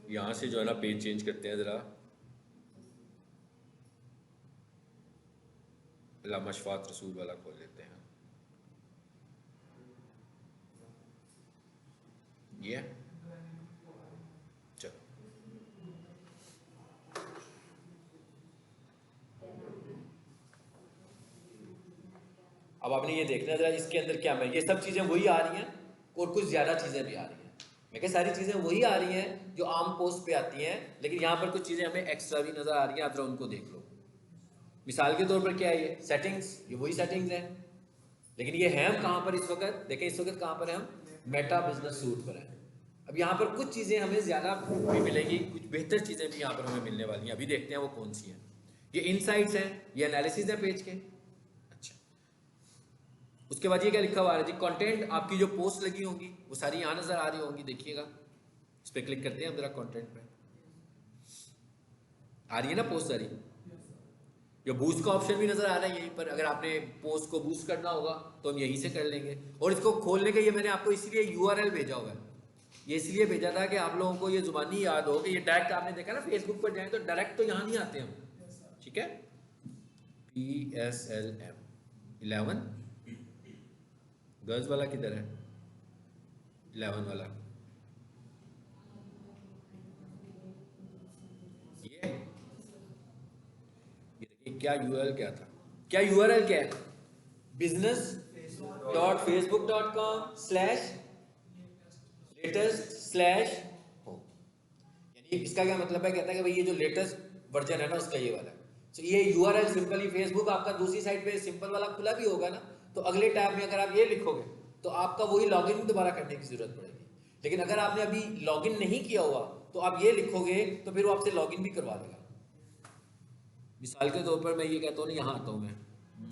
यहाँ से जो है ना पेज चेंज करते हैं ज़रा। अल्लामा शफ़ात रसूल वाला खोल लेते हैं। ये चलो, अब आपने ये देखना जरा इसके अंदर क्या है। ये सब चीज़ें वही आ रही हैं और कुछ ज़्यादा चीज़ें भी आ रही हैं। मैं कहा सारी चीज़ें वही आ रही हैं जो आम पोस्ट पे आती हैं, लेकिन यहाँ पर कुछ चीज़ें हमें एक्स्ट्रा भी नज़र आ रही हैं। आप जरा उनको देख लो। मिसाल के तौर पर क्या है, ये सेटिंग्स, ये वही सेटिंग्स हैं, लेकिन ये हैं हम कहाँ पर इस वक्त? देखें इस वक्त कहाँ पर हैं हम? मेटा बिजनेस सूट पर हैं। अब यहाँ पर कुछ चीज़ें हमें ज़्यादा भी मिलेगी, कुछ बेहतर चीज़ें भी यहाँ पर हमें मिलने वाली हैं। अभी देखते हैं वो कौन सी हैं। ये इनसाइट्स हैं, ये एनालिसिस है पेज के। अच्छा, उसके बाद ये क्या लिखा हुआ है जी? कंटेंट। आपकी जो पोस्ट लगी होंगी वो सारी यहाँ नज़र आ रही होंगी, देखिएगा। इस पर क्लिक करते हैं हम जरा, कंटेंट पे आ रही है ना पोस्ट सारी। ये बूस्ट का ऑप्शन भी नजर आ रहा है यहीं पर। अगर आपने पोस्ट को बूस्ट करना होगा तो हम यहीं से कर लेंगे। और इसको खोलने के, ये मैंने आपको इसलिए यूआरएल भेजा हुआ है। ये इसलिए भेजा था कि आप लोगों को ये जुबानी याद हो कि ये डायरेक्ट आपने देखा ना फेसबुक पर जाए तो डायरेक्ट तो यहाँ नहीं आते हम, ठीक है। PSLM 11 गर्ल्स वाला किधर है? 11 वाला ये देखिए क्या यूआरएल क्या था। क्या यूआरएल क्या है? business.facebook.com/latest/home। यानी इसका क्या मतलब है? कहता है कि भाई ये जो लेटेस्ट वर्जन है ना उसका ये वाला है। तो ये यूआरएल सिंपली, फेसबुक आपका दूसरी साइड पे सिंपल वाला खुला भी होगा ना, तो अगले टैब में अगर आप ये लिखोगे तो आपका वही लॉगिन दोबारा करने की जरूरत पड़ेगी। लेकिन अगर आपने अभी लॉगिन नहीं किया हुआ तो आप ये लिखोगे तो फिर वो आपसे लॉगिन भी करवा देगा। मिसाल के तौर पर मैं ये कहता हूँ ना, यहाँ आता हूँ मैं,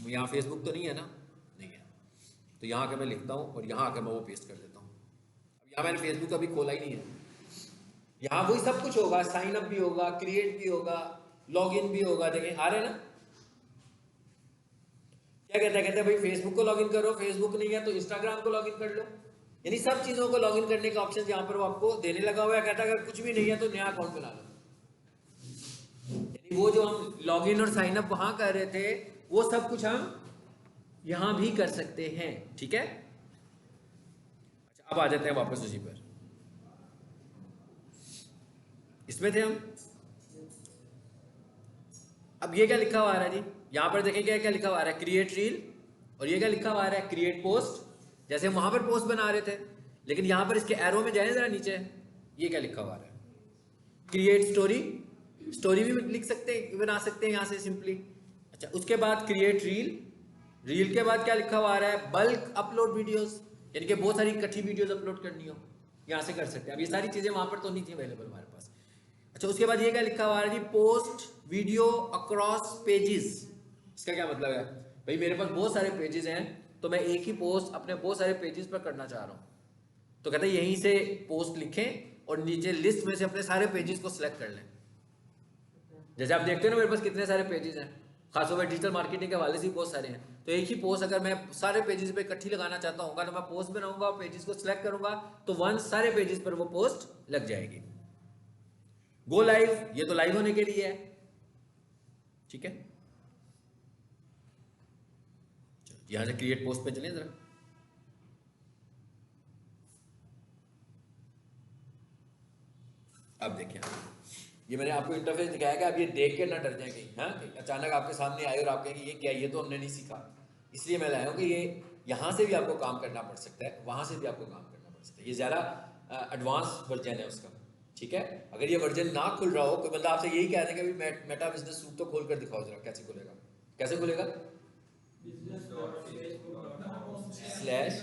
यहाँ फेसबुक तो नहीं है ना, नहीं है, तो यहाँ आकर मैं लिखता हूँ और यहाँ आकर मैं वो पेस्ट कर देता हूँ। अब यहाँ मैंने फेसबुक अभी खोला ही नहीं है। यहाँ वही सब कुछ होगा, साइन अप भी होगा, क्रिएट भी होगा, लॉगिन भी होगा। देखें आ रहे हैं ना क्या कहता है? कहता है भाई फेसबुक को लॉगिन करो, फेसबुक नहीं है तो इंस्टाग्राम को लॉगिन कर लो। यानी सब चीजों को लॉगिन करने का ऑप्शन यहाँ पर वो आपको देने लगा हुआ है। कहता है अगर कुछ भी नहीं है तो नया अकाउंट बना लो। यानी वो जो हम लॉगिन और साइन अप वहां कर रहे थे वो सब कुछ हम यहां भी कर सकते हैं, ठीक है। अच्छा, अब आ जाते हैं वापस उसी पर। इसमें थे हम। अब ये क्या लिखा हुआ आ रहा है जी? यहां पर देखें क्या क्या लिखा हुआ आ रहा है? Create reel. और ये क्या लिखा हुआ आ रहा है? Create post. जैसे हम वहां पर पोस्ट बना रहे थे, लेकिन यहां पर इसके एरो में जाए जरा नीचे, ये क्या लिखा हुआ आ रहा है? Create story. स्टोरी भी लिख सकते हैं, बना सकते हैं यहां से सिंपली। अच्छा, उसके बाद क्रिएट रील। रील के बाद क्या लिखा हुआ आ रहा है? बल्क अपलोड वीडियोस, यानी कि बहुत सारी इकट्ठी वीडियोस अपलोड करनी हो, यहां से कर सकते हैं। अब ये सारी चीजें वहां पर तो नहीं थी अवेलेबल हमारे पास। अच्छा, उसके बाद ये क्या लिखा हुआ है जी? Post video across pages. इसका क्या मतलब है? भाई मेरे पास बहुत सारे पेजेस हैं तो मैं एक ही पोस्ट अपने बहुत सारे पेजेस पर करना चाह रहा हूं, तो कहते हैं यहीं से पोस्ट लिखें और नीचे लिस्ट में से अपने सारे पेजेस को सिलेक्ट कर लें। जैसे आप देखते हो ना मेरे पास कितने सारे पेजेस हैं, खासतौर पर डिजिटल मार्केटिंग के हवाले से बहुत सारे हैं। तो एक ही पोस्ट अगर मैं सारे पेजेस पे इकट्ठी लगाना चाहता हूँ तो मैं पोस्ट बनाऊंगा, पेजेस को सिलेक्ट करूंगा, तो वन सारे पेजेस पर वो पोस्ट लग जाएगी। गो लाइव, ये तो लाइव होने के लिए है, ठीक है। यहां से क्रिएट पोस्ट पे चलें जरा। अब देखिए, ये मैंने आपको इंटरफेस दिखाया कि आप ये देख के ना डर जाए कहीं, हाँ, कि अचानक आपके सामने आए और आप कहेंगे ये क्या, ये तो हमने नहीं सीखा। इसलिए मैं लाया हूँ कि ये यहाँ से भी आपको काम करना पड़ सकता है, वहाँ से भी आपको काम करना पड़ सकता है। ये ज़्यादा एडवांस वर्जन है उसका, ठीक है। अगर ये वर्जन ना खुल रहा हो, कोई बंदा आपसे यही कह देगा कि मेटा बिजनेस सूट तो खोल कर दिखाओ जरा, कैसे खुलेगा? कैसे खुलेगा? स्लैश,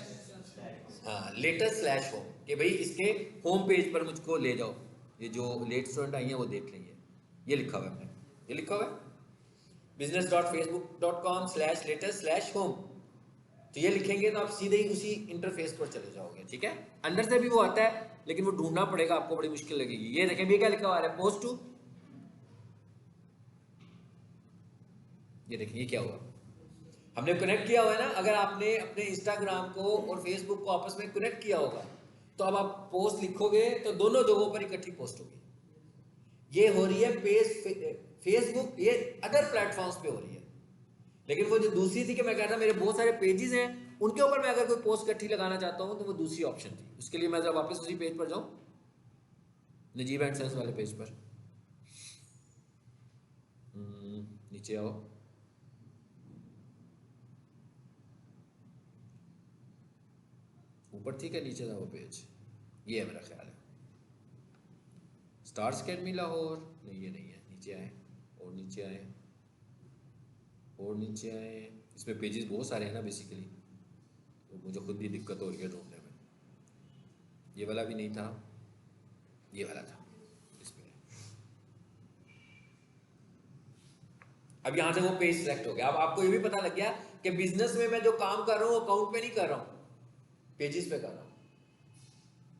हाँ, लेटेस्ट स्लैश होम, कि भाई इसके होम पेज पर मुझको ले जाओ, ये जो लेट स्टूडेंट आई हैं वो देख लेंगे। ये लिखा हुआ है मैंने, ये लिखा हुआ है business.facebook.com/latest/home। तो ये लिखेंगे तो आप सीधे ही उसी इंटरफेस पर चले जाओगे, ठीक है। अंदर से भी वो आता है लेकिन वो ढूंढना पड़ेगा आपको, बड़ी मुश्किल लगेगी। ये देखें भी क्या लिखा हुआ है? Post two. ये देखिए ये क्या हुआ? हमने कनेक्ट किया हुआ है ना। अगर आपने अपने इंस्टाग्राम को और फेसबुक को आपस में कनेक्ट किया होगा तो अब आप पोस्ट लिखोगे तो दोनों जगहों पर इकट्ठी पोस्ट होगी। ये हो रही है फेसबुक, ये अदर प्लेटफॉर्म्स पे हो रही है। लेकिन वो जो दूसरी थी कि मैं कहता मेरे बहुत सारे पेजेस हैं, उनके ऊपर मैं अगर कोई पोस्ट इकट्ठी लगाना चाहता हूँ तो वो दूसरी ऑप्शन थी। उसके लिए मैं जरा वापस उसी पेज पर जाऊँ, नजीब एंड सन्स वाले पेज पर। नीचे आओ, ऊपर ठीक है, नीचे था वो पेज, ये है मेरा ख्याल है स्टार्स अकेडमी लाहौर। नहीं ये नहीं है, नीचे आए और नीचे आए और नीचे आए। इसमें पेजेस बहुत सारे हैं ना बेसिकली, तो मुझे खुद भी दिक्कत हो रही है ढूंढने में। ये वाला भी नहीं था, ये वाला था इसमें। अब यहाँ से वो पेज सिलेक्ट हो गया। अब आपको ये भी पता लग गया कि बिजनेस में मैं जो काम कर रहा हूँ वो अकाउंट पे नहीं कर रहा हूँ, पेजेस पे कर रहा हूँ।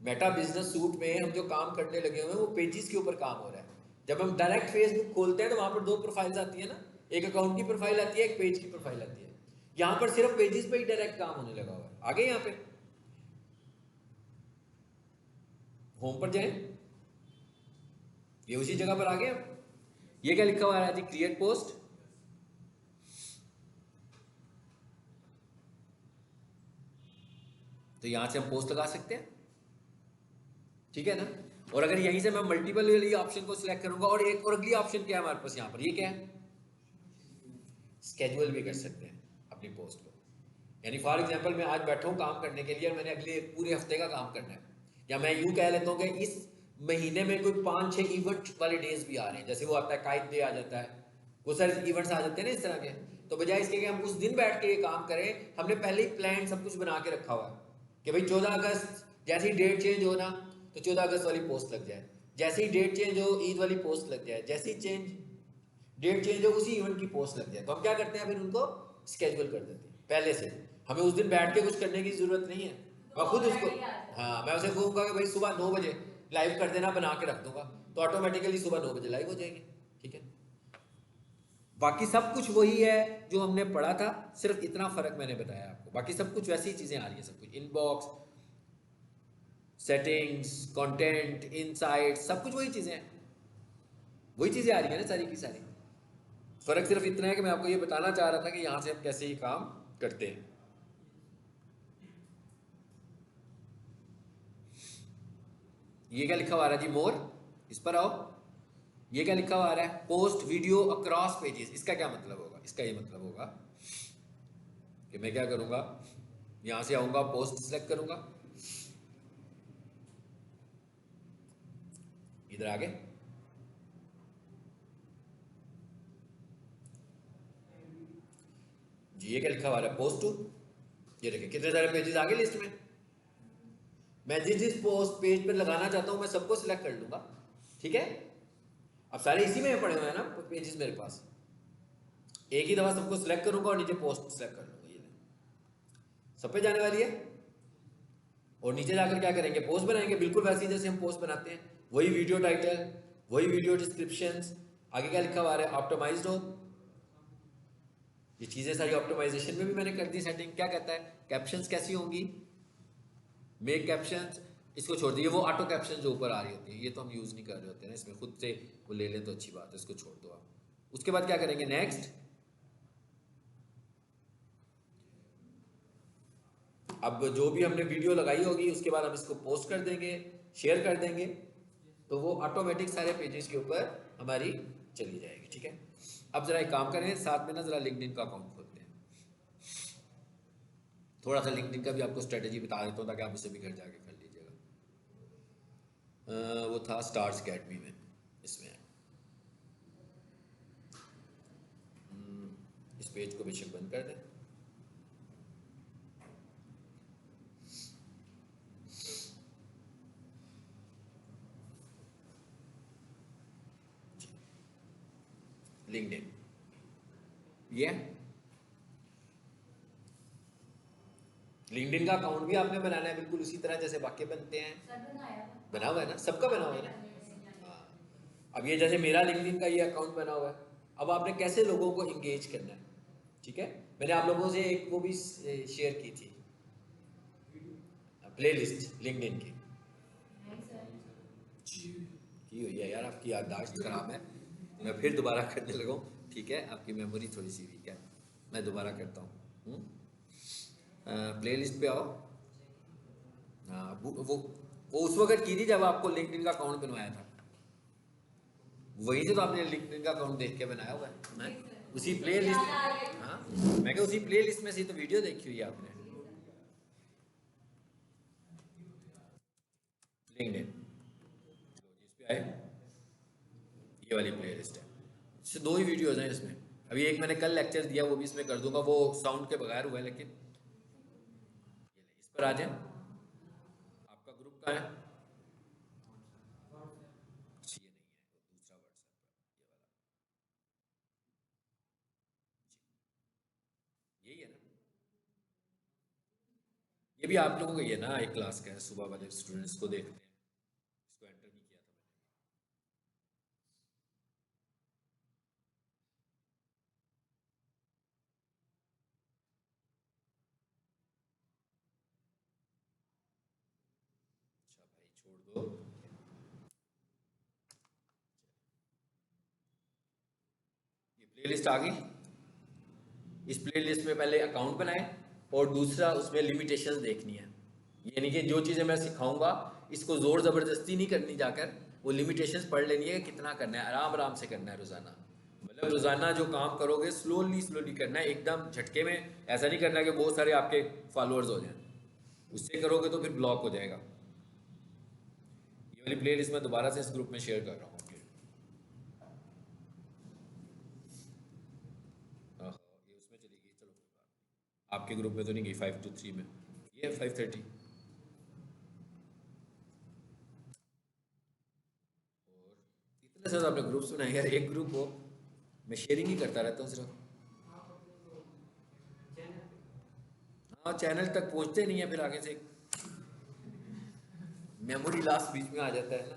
मेटा बिजनेस सूट में हम जो काम करने लगे हुए हैं वो पेजेस के ऊपर काम हो रहा है। जब हम डायरेक्ट फेसबुक खोलते हैं तो वहां पर दो प्रोफाइल्स आती है ना, एक अकाउंट की प्रोफाइल आती है, एक पेज की प्रोफाइल आती है। यहाँ पर सिर्फ पेजेस पे ही डायरेक्ट काम होने लगा हुआ है। आगे यहाँ पे होम पर जाए, ये उसी जगह पर आ गए। ये क्या लिखा हुआ है जी, क्रिएट पोस्ट। तो यहां से हम पोस्ट लगा सकते हैं, ठीक है ना। और अगर यहीं से मैं मल्टीपल वाली ऑप्शन को सिलेक्ट करूंगा, और एक और अगली ऑप्शन क्या है हमारे पास यहाँ पर, ये क्या है, स्केड्यूल भी कर सकते हैं अपनी पोस्ट को। यानी फॉर एग्जांपल मैं आज बैठा हूँ काम करने के लिए और मैंने अगले पूरे हफ्ते का काम करना है, या मैं यूं कह लेता हूँ कि इस महीने में कोई 5-6 इवेंट वाले डेज भी आ रहे हैं। जैसे वो आता है काइट डे आ जाता है, वो सारे इवेंट्स आ जाते हैं ना इस तरह के। तो बजाय इसके कि हम उस दिन बैठ के ये काम करें, हमने पहले ही प्लान सब कुछ बना के रखा हुआ है कि भाई 14 अगस्त जैसे ही डेट चेंज हो ना तो 14 अगस्त वाली पोस्ट लग जाए, जैसे ही डेट चेंज हो ईद वाली पोस्ट लग जाए, जैसे ही डेट चेंज हो उसी इवेंट की पोस्ट लग जाए। तो हम क्या करते हैं, फिर उनको स्केड्यूल कर देते हैं पहले से। हमें उस दिन बैठ के कुछ करने की जरूरत नहीं है, मैं खुद उसको, हाँ मैं उसे कहूँगा कि भाई सुबह 9 बजे लाइव कर देना, बना के रख दूंगा, तो ऑटोमेटिकली सुबह 9 बजे लाइव हो जाएगी, ठीक है। बाकी सब कुछ वही है जो हमने पढ़ा था, सिर्फ इतना फर्क मैंने बताया आपको। बाकी सब कुछ वैसी ही चीजें आ रही है, सब कुछ इनबॉक्स, सेटिंग्स, कंटेंट, इनसाइट, सब कुछ वही चीजें हैं, वही चीजें आ रही है ना सारी की सारी। फर्क सिर्फ इतना है कि मैं आपको ये बताना चाह रहा था कि यहां से हम कैसे ये काम करते हैं। ये क्या लिखा हुआ आ रहा है जी, मोर, इस पर आओ। ये क्या लिखा हुआ आ रहा है, पोस्ट वीडियो अक्रॉस पेजेस। इसका क्या मतलब होगा, इसका ये मतलब होगा कि मैं क्या करूंगा, यहां से आऊंगा, पोस्ट सिलेक्ट करूंगा, इधर आगे जी, ये क्या लिखा हुआ है, पोस्ट टू। ये देखिए कितने सारे पेजेस आगे लिस्ट में। मैं जिस जिस पोस्ट पेज पर लगाना चाहता हूं मैं सबको सिलेक्ट कर लूंगा, ठीक है। अब सारे इसी में पड़े हुए हैं ना पेजेस मेरे पास, एक ही दफा सबको सिलेक्ट करूंगा और नीचे पोस्ट सिलेक्ट कर लूंगा, ये सब पे जाने वाली है। और नीचे जाकर क्या करेंगे, पोस्ट बनाएंगे, बिल्कुल वैसे ही जैसे हम पोस्ट बनाते हैं। वही वीडियो टाइटल, वही वीडियो डिस्क्रिप्शन। आगे क्या लिखा हुआ है, ऑप्टिमाइज्ड हो। ये चीजें सारी ऑप्टिमाइजेशन में भी मैंने कर दी सेटिंग। क्या कहता है, कैप्शंस कैसी होंगी, मेक कैप्शंस, इसको छोड़ दिए। वो ऑटो कैप्शन जो ऊपर आ रही होती है ये तो हम यूज नहीं कर रहे होते ना, इसमें खुद से वो ले लें तो अच्छी बात है, इसको छोड़ दो आप। उसके बाद क्या करेंगे, नेक्स्ट। अब जो भी हमने वीडियो लगाई होगी उसके बाद हम इसको पोस्ट कर देंगे, शेयर कर देंगे, तो वो ऑटोमेटिक सारे पेजेस के ऊपर हमारी चली जाएगी, ठीक है। अब जरा एक काम करें, साथ में ना जरा लिंक्डइन का अकाउंट खोलते हैं। थोड़ा सा लिंक्डइन का भी आपको स्ट्रेटेजी बता देता हूँ ताकि आप उसे भी घर जाके कर लीजिएगा। वो था स्टार्स अकेडमी में, इसमें इस पेज को बेशक बंद कर दें। लिंक्डइन ये लिंक्डइन का अकाउंट भी आपने बनाना है बिल्कुल उसी तरह जैसे बाकी बनते हैं। बना हुआ है ना, सबका बना हुआ है ना। हाँ। अब ये जैसे मेरा लिंक्डइन का ये अकाउंट बना हुआ है, अब आपने कैसे लोगों को इंगेज करना है, ठीक है। मैंने आप लोगों से एक वो भी शेयर की थी, प्लेलिस्ट लिंक्डइन की। की हुई है यार, आपकी याददाश्त खराब है। मैं फिर दोबारा करने लगा हूँ, ठीक है, आपकी मेमोरी थोड़ी सी वीक है, मैं दोबारा करता हूँ। प्ले लिस्ट पे आओ। हाँ, वो उस वक्त की थी जब आपको लिंक्डइन का अकाउंट बनवाया था, वहीं से तो आपने लिंक्डइन का अकाउंट देख के बनाया हुआ है हैं? उसी प्ले लिस्ट, हाँ, मैं क्या उसी प्ले लिस्ट में से तो वीडियो देखी हुई है आपने, लिंक्डइन। इस पे आए, ये वाली प्ले लिस्ट है, इससे 2 ही वीडियोज हैं इसमें। अभी एक मैंने कल लेक्चर दिया, वो भी इसमें कर दूंगा, वो साउंड के बगैर हुआ है, लेकिन इस पर आ जाए। आपका ग्रुप कहाँ है? अच्छा, ये नहीं है, वो दूसरा व्हाट्सएप पर, ये वाला, यही है ना? ये भी आप लोगों का ही है ना, एक क्लास का है, सुबह वाले स्टूडेंट्स को देखते हैं, इसको एंटर नहीं किया था मैंने। अच्छा भाई, छोड़ दो। ये प्लेलिस्ट आ गई। इस प्लेलिस्ट में पहले अकाउंट बनाएं, और दूसरा उसमें लिमिटेशंस देखनी है, यानी कि जो चीज़ें मैं सिखाऊंगा इसको ज़ोर ज़बरदस्ती नहीं करनी जाकर, वो लिमिटेशंस पढ़ लेनी है कि कितना करना है, आराम आराम से करना है रोज़ाना। मतलब रोज़ाना जो काम करोगे स्लोली स्लोली करना है, एकदम झटके में ऐसा नहीं करना कि बहुत सारे आपके फॉलोअर्स हो जाएं, उससे करोगे तो फिर ब्लॉक हो जाएगा। ये वाली प्ले लिस्ट मैं दोबारा से इस ग्रुप में शेयर कर रहा हूँ। हाँ, ये उसमें चली गई, चलो कोई बात नहीं। आपके ग्रुप में तो नहीं गई, 5 to 3 में, ये 5:30। इतने सारे आपने ग्रुप्स बनाए यार, एक ग्रुप हो, मैं शेयरिंग ही करता रहता हूँ सिर्फ। हाँ, चैनल तक पहुँचते नहीं है, फिर आगे से मेमोरी लॉस बीच में आ जाता है ना।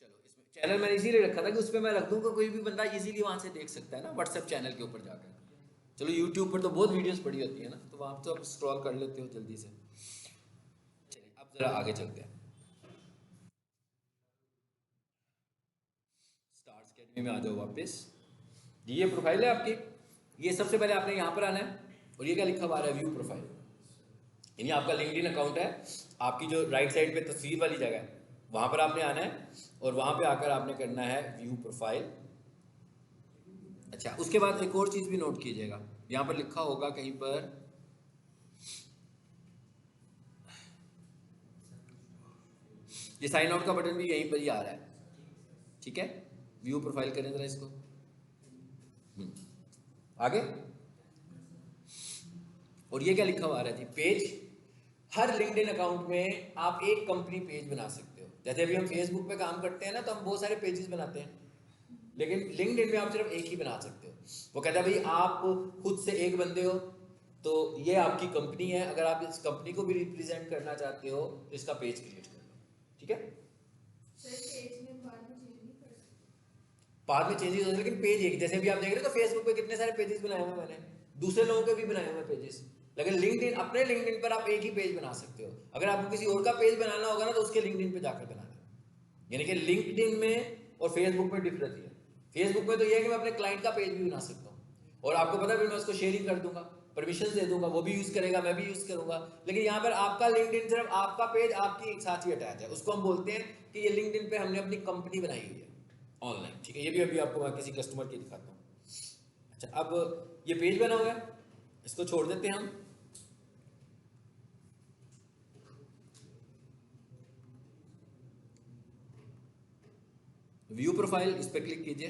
चलो, इसमें चैनल मैंने इसीलिए रखा था कि उस पर मैं रख दूंगा, कोई भी बंदा इजीली वहां से देख सकता है ना, व्हाट्सएप चैनल के ऊपर जाकर। चलो, यूट्यूब पर तो बहुत वीडियोस पड़ी होती है ना, तो वहां तो आप स्क्रॉल कर लेते हो जल्दी से। चलिए, अब जरा आगे चलते हैं। स्टार्स अकेडमी में आ जाओ वापस। ये प्रोफाइल है आपकी, ये सबसे पहले आपने यहाँ पर आना है, और ये क्या लिखा हुआ है, व्यू प्रोफाइल, यानी आपका लिंक्डइन अकाउंट है। आपकी जो राइट साइड पे तस्वीर वाली जगह है, वहां पर आपने आना है, और वहां पे आकर आपने करना है व्यू प्रोफाइल। अच्छा, उसके बाद एक और चीज़ भी नोट कीजिएगा, यहाँ पर लिखा होगा कहीं पर, ये साइन आउट का बटन भी यहीं पर ही आ रहा है, ठीक है। व्यू प्रोफाइल करें जरा इसको। आगे, और ये क्या लिखा हुआ आ रहा है जी, पेज। हर लिंक्डइन अकाउंट में आप एक कंपनी पेज बना सकते हो। जैसे अभी हम फेसबुक पे काम करते हैं ना, तो हम बहुत सारे पेजेस बनाते हैं, लेकिन लिंक्डइन में आप सिर्फ एक ही बना सकते हो। वो कहता है भाई, आप खुद से एक बंदे हो, तो ये आपकी कंपनी है, अगर आप इस कंपनी को भी रिप्रेजेंट करना चाहते हो तो इसका पेज क्रिएट कर लो, ठीक है। बाद में चेंजेस होते हैं, लेकिन पेज एक, जैसे भी आप देख रहे हो तो फेसबुक पे कितने सारे पेजेस बनाए हुए हैं मैंने, दूसरे लोगों के भी बनाए हुए पेजेस, लेकिन लिंक्डइन, अपने लिंक्डइन पर आप एक ही पेज बना सकते हो। अगर आपको किसी और का पेज बनाना होगा ना, तो उसके लिंक्डइन पे जाकर बनाना। यानी कि लिंक्डइन में और फेसबुक में डिफरेंस है। फेसबुक में तो ये है कि मैं अपने क्लाइंट का पेज भी बना सकता हूँ, और आपको पता है, फिर मैं उसको शेयरिंग कर दूंगा, परमिशन दे दूंगा, वो भी यूज करेगा, मैं भी यूज करूंगा। लेकिन यहाँ पर आपका लिंक्डइन, सिर्फ आपका पेज आपकी साथ ही अटैच है, उसको हम बोलते हैं कि ये लिंक्डइन पे हमने अपनी कंपनी बनाई हुई है ऑनलाइन, ठीक है। ये भी अभी आपको मैं किसी कस्टमर की दिखाता हूँ। अच्छा, अब ये पेज बना हुआ है, इसको छोड़ देते हैं हम। व्यू प्रोफाइल, इस पर क्लिक कीजिए।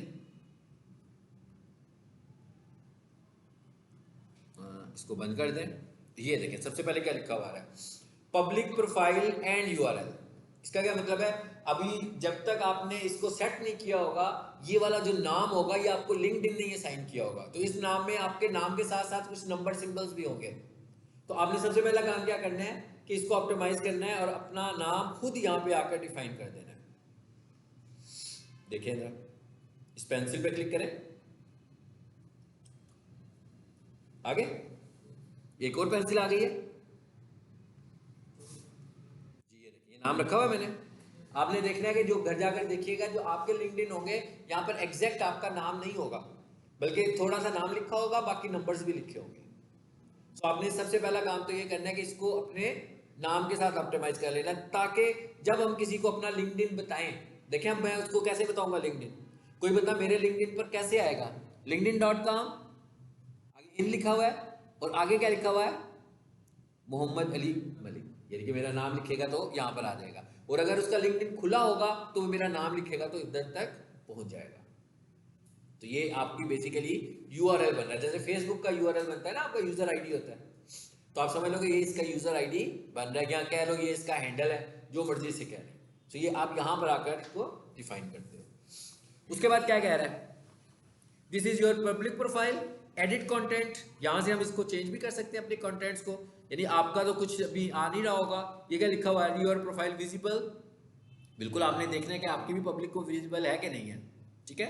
इसको बंद कर दें। ये देखें, सबसे पहले क्या लिखा हुआ है, पब्लिक प्रोफाइल एंड यूआरएल। इसका क्या मतलब है, अभी जब तक आपने इसको सेट नहीं किया होगा, ये वाला जो नाम होगा, ये आपको लिंक्डइन ने ये साइन किया होगा, तो इस नाम में आपके नाम के साथ साथ कुछ नंबर सिंबल्स भी होंगे। तो आपने सबसे पहला काम क्या करना है कि इसको ऑप्टिमाइज करना है, और अपना नाम खुद यहाँ पे आकर डिफाइन कर देना है। देखिए जरा, इस पेंसिल पे क्लिक करें, आगे एक और पेंसिल आ गई है, नाम रखा हुआ है मैंने। आपने देखना है कि जो घर जाकर देखिएगा, जो आपके लिंक्डइन होंगे यहाँ पर एग्जैक्ट आपका नाम नहीं होगा, बल्कि थोड़ा सा नाम लिखा होगा, बाकी नंबर्स भी लिखे होंगे। तो आपने सबसे पहला काम तो ये करना है कि इसको अपने नाम के साथ ऑप्टिमाइज कर लेना, ताकि जब हम किसी को अपना लिंक्डइन बताएं, देखें मैं उसको कैसे बताऊंगा लिंक्डइन, कोई बंदा मेरे लिंक्डइन पर कैसे आएगा, linkedin.com आगे इन लिखा हुआ है और आगे क्या लिखा हुआ है, मोहम्मद अली मलिक, यानी कि मेरा नाम लिखेगा तो यहाँ पर आ जाएगा। और अगर उसका लिंक्डइन खुला होगा तो वो मेरा नाम लिखेगा तो इधर तक पहुंच जाएगा। तो ये आपकी बेसिकली यूआरएल बन रहा है, जैसे फेसबुक का यूआरएल बनता है ना, आपका यूजर आईडी होता है, तो आप समझ लो कि ये इसका यूजर आईडी बन रहा है, यहाँ कह लो ये इसका हैंडल है, जो मर्जी से कह रहे हैं। तो ये आप यहाँ पर आकर इसको डिफाइन करते हो। उसके बाद क्या कह रहा है, this is your public profile, edit content, यहाँ से हम इसको चेंज भी कर सकते हैं अपने कंटेंट्स को, यानी आपका तो कुछ अभी आ नहीं रहा होगा। ये क्या लिखा हुआ है, योर प्रोफाइल विजिबल, बिल्कुल आपने देखना है कि आपकी भी पब्लिक को विजिबल है कि नहीं है, ठीक है।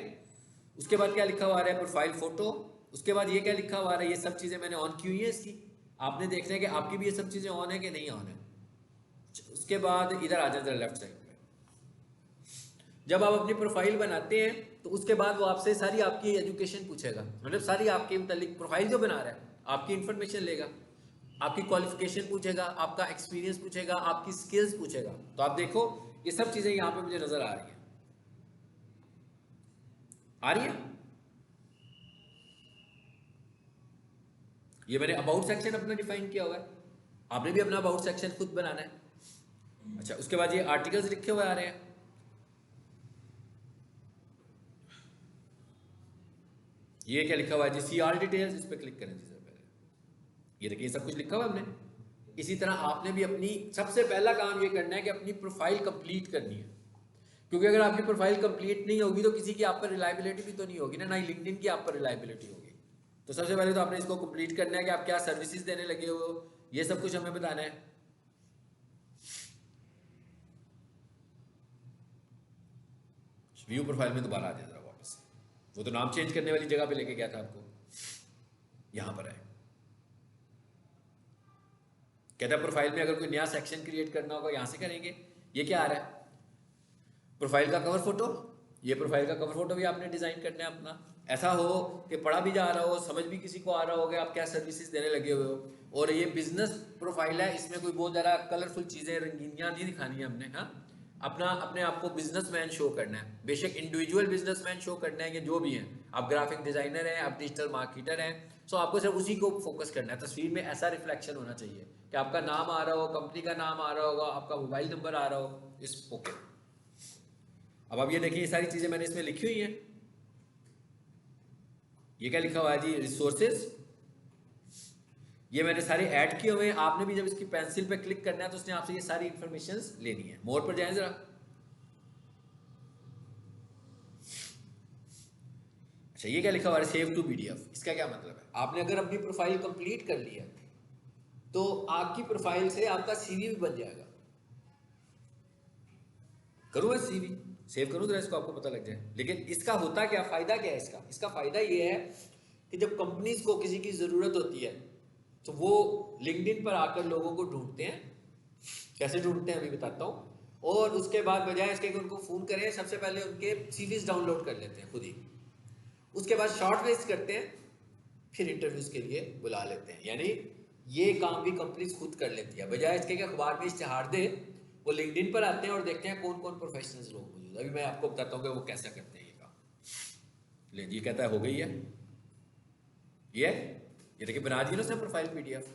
उसके बाद क्या लिखा हुआ है, प्रोफाइल फोटो। उसके बाद ये क्या लिखा हुआ है, ये सब चीज़ें मैंने ऑन की हुई है इसकी, आपने देखना है कि आपकी भी ये सब चीज़ें ऑन है कि नहीं ऑन है। उसके बाद इधर आ जाए लेफ्ट साइड पे, जब आप अपनी प्रोफाइल बनाते हैं तो उसके बाद वो आपसे सारी आपकी एजुकेशन पूछेगा, मतलब सारी आपके मतलब प्रोफाइल जो बना रहा है आपकी इंफॉर्मेशन लेगा, आपकी क्वालिफिकेशन पूछेगा, आपका एक्सपीरियंस पूछेगा, आपकी स्किल्स पूछेगा। तो आप देखो ये सब चीज़ें यहाँ पे मुझे नजर आ रही हैं, आ रही है। ये मैंने अबाउट सेक्शन अपना डिफाइन किया हुआ है, आपने भी अपना अबाउट सेक्शन खुद बनाना है। अच्छा, उसके बाद ये आर्टिकल्स लिखे हुए आ रहे हैं, ये क्या लिखा हुआ है जी, सी आल डिटेल्स, इस पर क्लिक करें जी सर पहले, ये देखिए सब कुछ लिखा हुआ है हमने। इसी तरह आपने भी अपनी सबसे पहला काम ये करना है कि अपनी प्रोफाइल कंप्लीट करनी है, क्योंकि अगर आपकी प्रोफाइल कंप्लीट नहीं होगी तो किसी की आप पर रिलायबिलिटी भी तो नहीं होगी ना, ही लिंक्डइन की आप पर रिलायबिलिटी होगी। तो सबसे पहले तो आपने इसको कंप्लीट करना है कि आप क्या सर्विसेज देने लगे हो, ये सब कुछ हमें बताना है। व्यू प्रोफाइल में दोबारा आ जाए जरा वापस, वो तो नाम चेंज करने वाली जगह पे लेके गया था आपको, यहां पर है। कहता है प्रोफाइल में अगर कोई नया सेक्शन क्रिएट करना होगा यहां से करेंगे। ये क्या आ रहा है, प्रोफाइल का कवर फोटो, ये प्रोफाइल का कवर फोटो भी आपने डिजाइन करना है अपना, ऐसा हो कि पढ़ा भी जा रहा हो, समझ भी किसी को आ रहा हो कि आप क्या सर्विसेज देने लगे हुए हो। और ये बिजनेस प्रोफाइल है, इसमें कोई बहुत ज़्यादा कलरफुल चीज़ें रंगीनियाँ नहीं दिखानी है हमने, हाँ अपना अपने आप को बिजनेसमैन शो करना है, बेशक इंडिविजुअल बिजनेसमैन शो करना है कि जो भी हैं, आप ग्राफिक डिजाइनर हैं, आप डिजिटल मार्केटर हैं, सो आपको सिर्फ उसी को फोकस करना है। तस्वीर में ऐसा रिफ्लेक्शन होना चाहिए कि आपका नाम आ रहा हो, कंपनी का नाम आ रहा होगा, आपका मोबाइल नंबर आ रहा हो, इस ओके। अब आप ये देखिए ये सारी चीज़ें मैंने इसमें लिखी हुई हैं। ये क्या लिखा हुआ है जी, रिसोर्सेज, ये मैंने सारे ऐड किए हुए हैं। आपने भी जब इसकी पेंसिल पे क्लिक करना है तो उसने आपसे ये सारी इंफॉर्मेशन लेनी है। मोर पर जाएं जरा, अच्छा ये क्या लिखा हुआ है, सेव टू पीडीएफ, इसका क्या मतलब है, आपने अगर अपनी प्रोफाइल कंप्लीट कर ली है तो आपकी प्रोफाइल से आपका सीवी भी बन जाएगा। करूँ मैं सीवी सेव करूँ तो इसको आपको पता लग जाए। लेकिन इसका होता क्या, फायदा क्या है इसका, इसका फायदा ये है कि जब कंपनीज को किसी की जरूरत होती है तो वो लिंक्डइन पर आकर लोगों को ढूंढते हैं। कैसे ढूंढते हैं अभी बताता हूँ। और उसके बाद बजाय इसके कि उनको फोन करें, सबसे पहले उनके सीवीज डाउनलोड कर लेते हैं खुद ही, उसके बाद शॉर्ट लिस्ट करते हैं, फिर इंटरव्यूज के लिए बुला लेते हैं। यानी ये काम भी कंपनीज खुद कर लेती है, बजाय इसके कि अखबार में इश्तेहार दे, वो लिंक्डइन पर आते हैं और देखते हैं कौन कौन प्रोफेशनल्स लोग मौजूद। अभी मैं आपको बताता हूँ कि वो कैसा करते हैं ये काम। ले जी कहता है हो गई है ये देखिए बना दिया ना उसने प्रोफाइल पीडीएफ।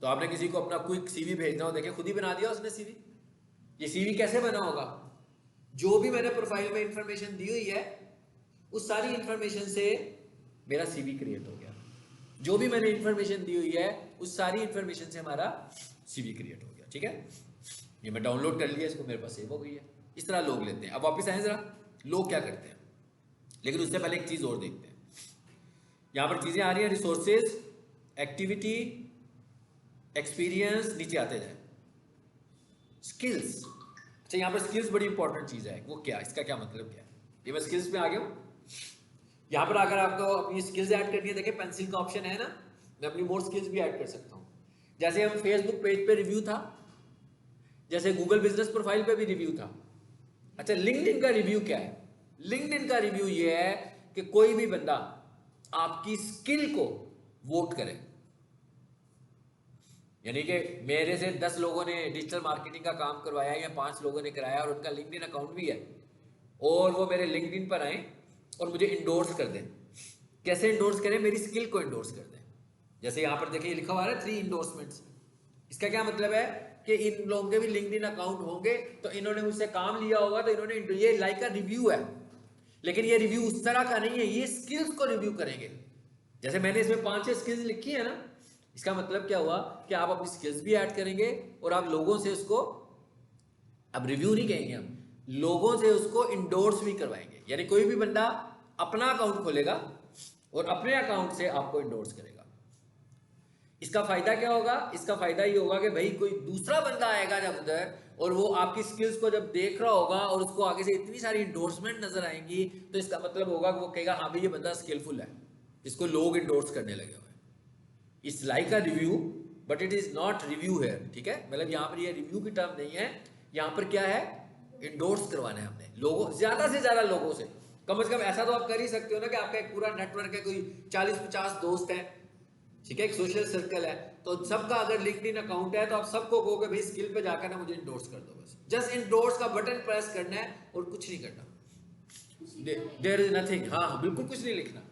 तो आपने किसी को अपना क्विक सीवी भेजना हो, देखिए खुद ही बना दिया उसने सीवी। ये सीवी कैसे बना होगा, जो भी मैंने प्रोफाइल में इंफॉर्मेशन दी हुई है उस सारी इंफॉर्मेशन से मेरा सीवी क्रिएट हो गया। जो भी मैंने इंफॉर्मेशन दी हुई है उस सारी इंफॉर्मेशन से हमारा सीवी क्रिएट हो गया। ठीक है, ये मैं डाउनलोड कर लिया, इसको मेरे पास सेव हो गई है। इस तरह लोग लेते हैं। अब वापस आए जरा, लोग क्या करते हैं, लेकिन उससे पहले एक चीज और देखते हैं। यहां पर चीजें आ रही हैं, रिसोर्सेज, एक्टिविटी, एक्सपीरियंस, नीचे आते जाए स्किल्स। अच्छा यहाँ पर स्किल्स बड़ी इंपॉर्टेंट चीज है, वो क्या, इसका क्या मतलब क्या है। ये मैं स्किल्स पे आ गया हूँ। यहाँ पर आकर आपको अपनी स्किल्स ऐड करनी है, देखिए पेंसिल का ऑप्शन है ना, मैं अपनी मोर स्किल्स भी ऐड कर सकता हूँ। जैसे हम फेसबुक पेज पे रिव्यू था, जैसे गूगल बिजनेस प्रोफाइल पे भी रिव्यू था। अच्छा, लिंक्डइन का रिव्यू क्या है? लिंक्डइन का रिव्यू ये है कि कोई भी बंदा आपकी स्किल को वोट करे। यानी कि मेरे से 10 लोगों ने डिजिटल मार्केटिंग का काम करवाया या 5 लोगों ने कराया और उनका लिंक्डइन अकाउंट भी है, और वो मेरे लिंक्डइन पर आए और मुझे इंडोर्स कर दें। कैसे इंडोर्स करें? मेरी स्किल को इंडोर्स कर दें। जैसे यहाँ पर देखिए लिखा हुआ है 3 इंडोर्समेंट्स। इसका क्या मतलब है कि इन लोगों के भी लिंक्डइन अकाउंट होंगे, तो इन्होंने मुझसे काम लिया होगा, तो इन्होंने ये लाइक का रिव्यू है, लेकिन ये रिव्यू उस तरह का नहीं है, ये स्किल्स को रिव्यू करेंगे। जैसे मैंने इसमें 5-6 स्किल्स लिखी है ना, इसका मतलब क्या हुआ कि आप अपनी स्किल्स भी ऐड करेंगे और आप लोगों से उसको, अब रिव्यू नहीं कहेंगे हम, लोगों से उसको इंडोर्स भी करवाएंगे। यानी कोई भी बंदा अपना अकाउंट खोलेगा और अपने अकाउंट से आपको इंडोर्स करेगा। इसका फायदा क्या होगा? इसका फायदा ये होगा कि भाई कोई दूसरा बंदा आएगा जब उधर, और वो आपकी स्किल्स को जब देख रहा होगा और उसको आगे से इतनी सारी इंडोर्समेंट नजर आएंगी, तो इसका मतलब होगा कि वो कहेगा हाँ भाई ये बंदा स्किलफुल है, इसको लोग इंडोर्स करने लगे हुए हैं। It's like a review but it is not review है, ठीक है? मतलब यहाँ पर ये रिव्यू की टर्म नहीं है, यहाँ पर क्या है, इंडोर्स करवाना है हमने लोगों, ज्यादा से ज्यादा लोगों से। कम से कम ऐसा तो आप कर ही सकते हो ना कि आपका एक पूरा नेटवर्क है, कोई 40-50 दोस्त हैं, ठीक है, एक सोशल सर्कल है, तो सबका अगर लिंक्डइन अकाउंट है तो आप सबको कहोगे भाई स्किल पे जाकर ना मुझे इंडोर्स कर दो। बस जस्ट इंडोर्स का बटन प्रेस करना है और कुछ नहीं करना। देयर इज नथिंग, हाँ बिल्कुल कुछ नहीं लिखना,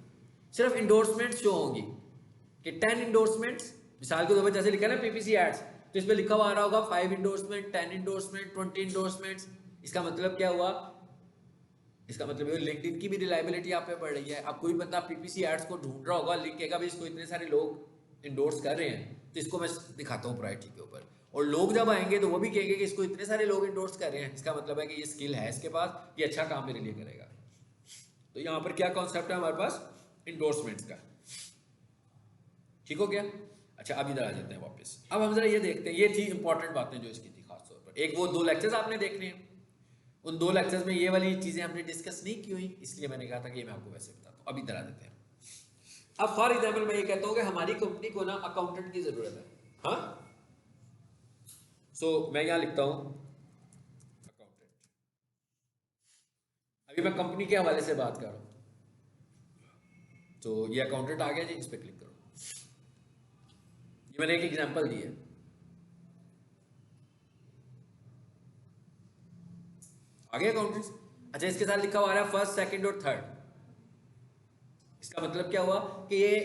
सिर्फ इंडोर्समेंट शो होंगी कि 10 इंडोर्समेंट्स, मिसाल के तौर पर जैसे लिखा है ना पीपीसी एड्स, तो इस पर लिखा हुआ आ रहा होगा 5 इंडोर्समेंट, 10 इंडोर्समेंट, 20 इंडोर्समेंट्स। इसका मतलब क्या हुआ? इसका मतलब ये लिंक्डइन की भी रिलायबिलिटी आप पे बढ़ रही है। अब कोई बंदा पीपीसी एड्स को ढूंढ रहा होगा, लिखेगा भी इसको इतने सारे लोग इंडोर्स कर रहे हैं, तो इसको मैं दिखाता हूँ प्रायोरिटी के ऊपर, और लोग जब आएंगे तो वो भी कहेंगे कि इसको इतने सारे लोग इंडोर्स कर रहे हैं, इसका मतलब है कि ये स्किल है इसके पास, ये अच्छा काम मेरे लिए करेगा। तो यहाँ पर क्या कॉन्सेप्ट है हमारे पास? इंडोर्समेंट्स का। ठीक हो गया? अच्छा, अब इधर आ जाते हैं वापस। अब हम जरा ये देखते हैं, ये थी इंपॉर्टेंट बातें जो इसकी थी खासतौर पर। एक वो 2 लेक्चर्स आपने देखने हैं, उन 2 लेक्चर्स में ये वाली चीजें हमने डिस्कस नहीं की हुई, इसलिए मैंने कहा था कि ये मैं आपको वैसे बताता हूँ। अब इधर आ देते हैं। अब फॉर एग्जाम्पल मैं ये कहता हूँ कि हमारी कंपनी को ना अकाउंटेंट की जरूरत है, हाँ? सो मैं यहाँ लिखता हूँ अकाउंटेंट। अभी मैं कंपनी के हवाले से बात कर रहा हूँ, तो ये अकाउंटेंट आ गया जी, इस पर क्लिक करो। ये मैंने एक एग्जाम्पल दी है। आगे अकाउंटेंट्स। अच्छा, इसके साथ लिखा हुआ है फर्स्ट, सेकंड और थर्ड। इसका मतलब क्या हुआ कि ये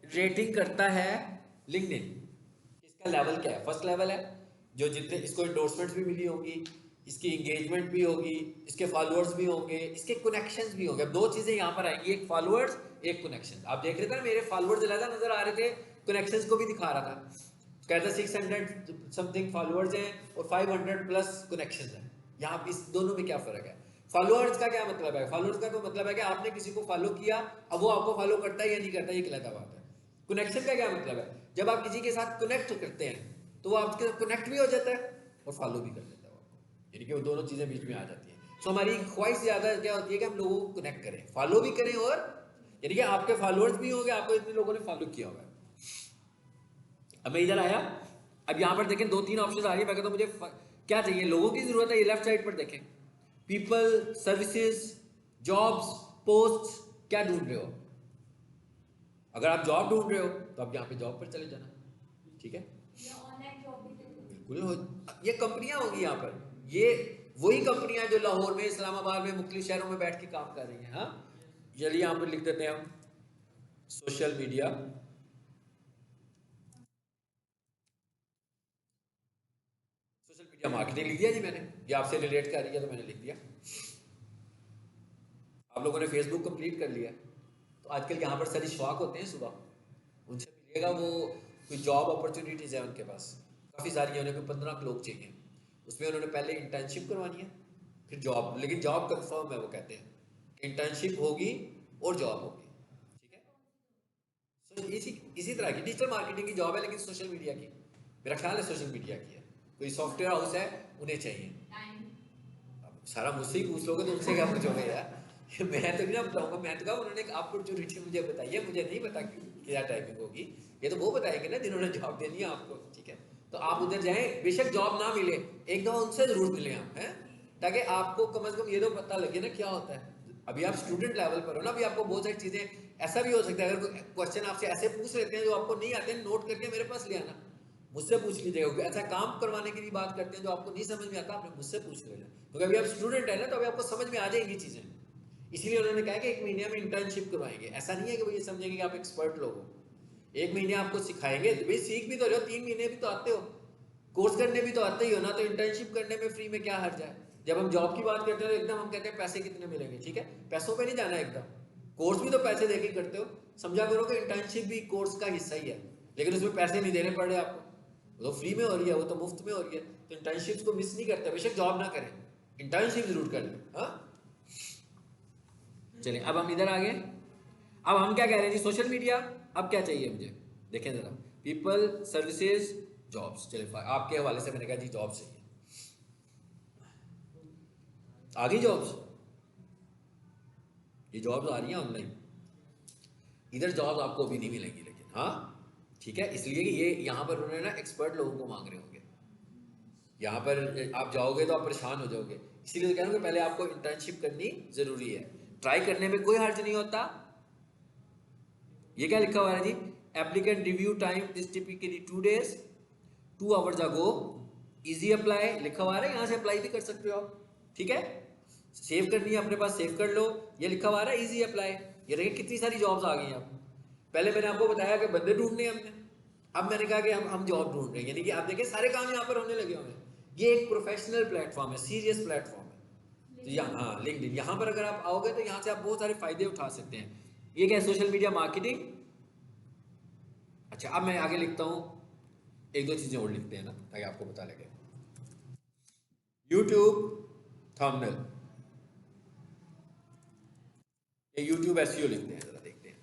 रेटिंग करता है लिंक्डइन, इसका लेवल क्या है? फर्स्ट लेवल है, जो जितने इसको इंडोर्समेंट्स भी मिली होंगी, इसकी एंगेजमेंट भी होगी, इसके फॉलोअर्स भी होंगे, इसके कनेक्शंस भी होंगे। अब 2 चीजें यहाँ पर आएंगी, एक फॉलोअर्स, एक कनेक्शन। आप देख रहे थे ना मेरे फॉलोअर्स ज्यादा नजर आ रहे थे, कनेक्शंस को भी दिखा रहा था। कहता 600 समथिंग फॉलोअर्स हैं और 500 प्लस कनेक्शंस हैं। यहाँ इस दोनों में क्या फर्क है? फॉलोअर्स का क्या मतलब है? फॉलोअर्स का तो मतलब है कि आपने किसी को फॉलो किया, अब वो आपको फॉलो करता है या नहीं करता, ये अलग बात है। कनेक्शन का क्या मतलब है? जब आप किसी के साथ कनेक्ट करते हैं तो वो आपके साथ कनेक्ट भी हो जाता है और फॉलो भी कर देता है आपको, यानी कि वो दोनों चीजें बीच में आ जाती हैं। तो हमारी ख्वाहिश ज्यादा क्या होती है कि हम लोगों को कनेक्ट करें, फॉलो भी करें, और यानी कि आपके फॉलोअर्स भी होंगे, आपको इतने लोगों ने फॉलो किया होगा। अब मैं इधर आया, अब यहाँ पर देखें 2-3 ऑप्शन आ रही है। मैं कहता हूँ मुझे क्या चाहिए, लोगों की जरूरत है, ये लेफ्ट साइड पर देखें, पीपल, सर्विसेज, जॉब्स, पोस्ट, क्या ढूंढ रहे हो? अगर आप जॉब ढूंढ रहे हो तो आप यहाँ पे जॉब पर चले जाना, ठीक है? बिल्कुल, ये कंपनियां होंगी यहाँ पर, ये वही कंपनियां जो लाहौर में, इस्लामाबाद में, मुख्तलिफ शहरों में बैठ के काम कर रही हैं। हाँ, चलिए यहाँ पर लिख देते हैं हम सोशल मीडिया मार्केटिंग, लिख दिया जी मैंने, ये आपसे रिलेट कर रही है तो मैंने लिख दिया। आप लोगों ने फेसबुक कंप्लीट कर लिया, तो आजकल यहाँ पर सारी शौक होते हैं, सुबह उनसे मिलेगा, वो कोई जॉब अपॉर्चुनिटीज़ है उनके पास काफ़ी सारी है, उन्हें कोई 15 लोग चाहिए, उसमें उन्होंने पहले इंटर्नशिप करवानी है, फिर जॉब, लेकिन जॉब कंफर्म है, वो कहते हैं कि इंटर्नशिप होगी और जॉब होगी, ठीक है? सो इसी तरह की डिजिटल मार्केटिंग की जॉब है, लेकिन सोशल मीडिया की, मेरा ख्याल है सोशल मीडिया की है। कोई सॉफ्टवेयर हाउस है, उन्हें चाहिए। अब सारा मुझसे ही पूछ लोगे तो उनसे क्या पूछोगे यार? मैं तो नहीं ना बताऊंगा, मैं तो कहा उन्होंने एक अपॉर्चुनिटी मुझे बताई है, मुझे नहीं पता क्या टाइमिंग होगी, ये तो वो बताएंगे ना जिन्होंने जॉब देनी है आपको, ठीक है? तो आप उधर जाएं, बेशक जॉब ना मिले, एक दफा उनसे जरूर मिले आप, हैं, ताकि आपको कम से कम ये तो पता लगे ना क्या होता है। अभी आप स्टूडेंट लेवल पर हो ना, अभी आपको बहुत सारी चीजें, ऐसा भी हो सकता है अगर कोई क्वेश्चन आपसे ऐसे पूछ लेते हैं जो आपको नहीं आते, नोट करके मेरे पास ले आना, मुझसे पूछ लीजिएगा। ऐसा काम करवाने की भी बात करते हैं जो आपको नहीं समझ में आता, आपने मुझसे पूछ लेना, क्योंकि अभी आप स्टूडेंट है ना, तो अभी आपको समझ में आ जाएंगी चीजें। इसीलिए उन्होंने कहा कि 1 महीने में इंटर्नशिप करवाएंगे। ऐसा नहीं है कि वो ये समझेंगे कि आप एक्सपर्ट लोग हो, 1 महीने आपको सिखाएंगे, तो भाई सीख भी तो रहे हो, 3 महीने भी तो आते हो, कोर्स करने भी तो आते ही हो ना, तो इंटर्नशिप करने में फ्री में क्या हर्ज है। जब हम जॉब की बात करते हैं तो एकदम हम कहते हैं पैसे कितने मिलेंगे, ठीक है, पैसों पे नहीं जाना एकदम, कोर्स भी तो पैसे देके करते हो, समझा करो कि इंटर्नशिप भी कोर्स का हिस्सा ही है, लेकिन उसमें पैसे नहीं देने पड़ रहे आपको, वो तो फ्री में हो रही है, वो तो मुफ्त में हो रही है। तो इंटर्नशिप्स को मिस नहीं करते, बेशक जॉब ना करें, इंटर्नशिप जरूर कर लें। हाँ, चलिए अब हम इधर आ गए। अब हम क्या कह रहे हैं जी, सोशल मीडिया, अब क्या चाहिए मुझे, देखें जरा, पीपल, सर्विसेज, जॉब्स। चलिए आपके हवाले से मैंने कहा जी जॉब चाहिए, आ गई जॉब्स, ये जॉब्स आ रही हैं ऑनलाइन। इधर जॉब आपको अभी नहीं मिलेंगी, लेकिन हाँ ठीक है, इसलिए कि ये यहाँ पर उन्होंने ना एक्सपर्ट लोगों को मांग रहे होंगे, यहाँ पर आप जाओगे तो आप परेशान हो जाओगे, इसीलिए तो कह रहा हूँ कि पहले आपको इंटर्नशिप करनी जरूरी है, ट्राई करने में कोई हर्ज नहीं होता। ये क्या लिखा हुआ है जी, applicant review time is typically 2 days, 2 hours ago, easy apply लिखा हुआ है, यहाँ से अप्लाई भी कर सकते हो आप, ठीक है, सेव करनी है अपने पास सेव कर लो, ये लिखा हुआ है इजी अप्लाई। ये देखिए कितनी सारी जॉब्स आ गई हैं। आप पहले मैंने आपको बताया कि बंदे ढूंढने हमने, अब मैंने कहा कि हम जॉब ढूंढ रहे हैं, यानी कि आप देखिए सारे काम यहाँ पर होने लगे हुए हैं। ये एक प्रोफेशनल प्लेटफॉर्म है, सीरियस प्लेटफॉर्म है। तो यहाँ, हाँ, लिंक्डइन, यहाँ पर अगर आप आओगे तो यहाँ से आप बहुत सारे फायदे उठा सकते हैं। ये क्या है, सोशल मीडिया मार्केटिंग। अच्छा अब मैं आगे लिखता हूँ, एक दो चीजें और लिखते हैं ना ताकि आपको पता लगे। यूट्यूब थंबनेल, ये यूट्यूब एसईओ लिखते हैं, जरा देखते हैं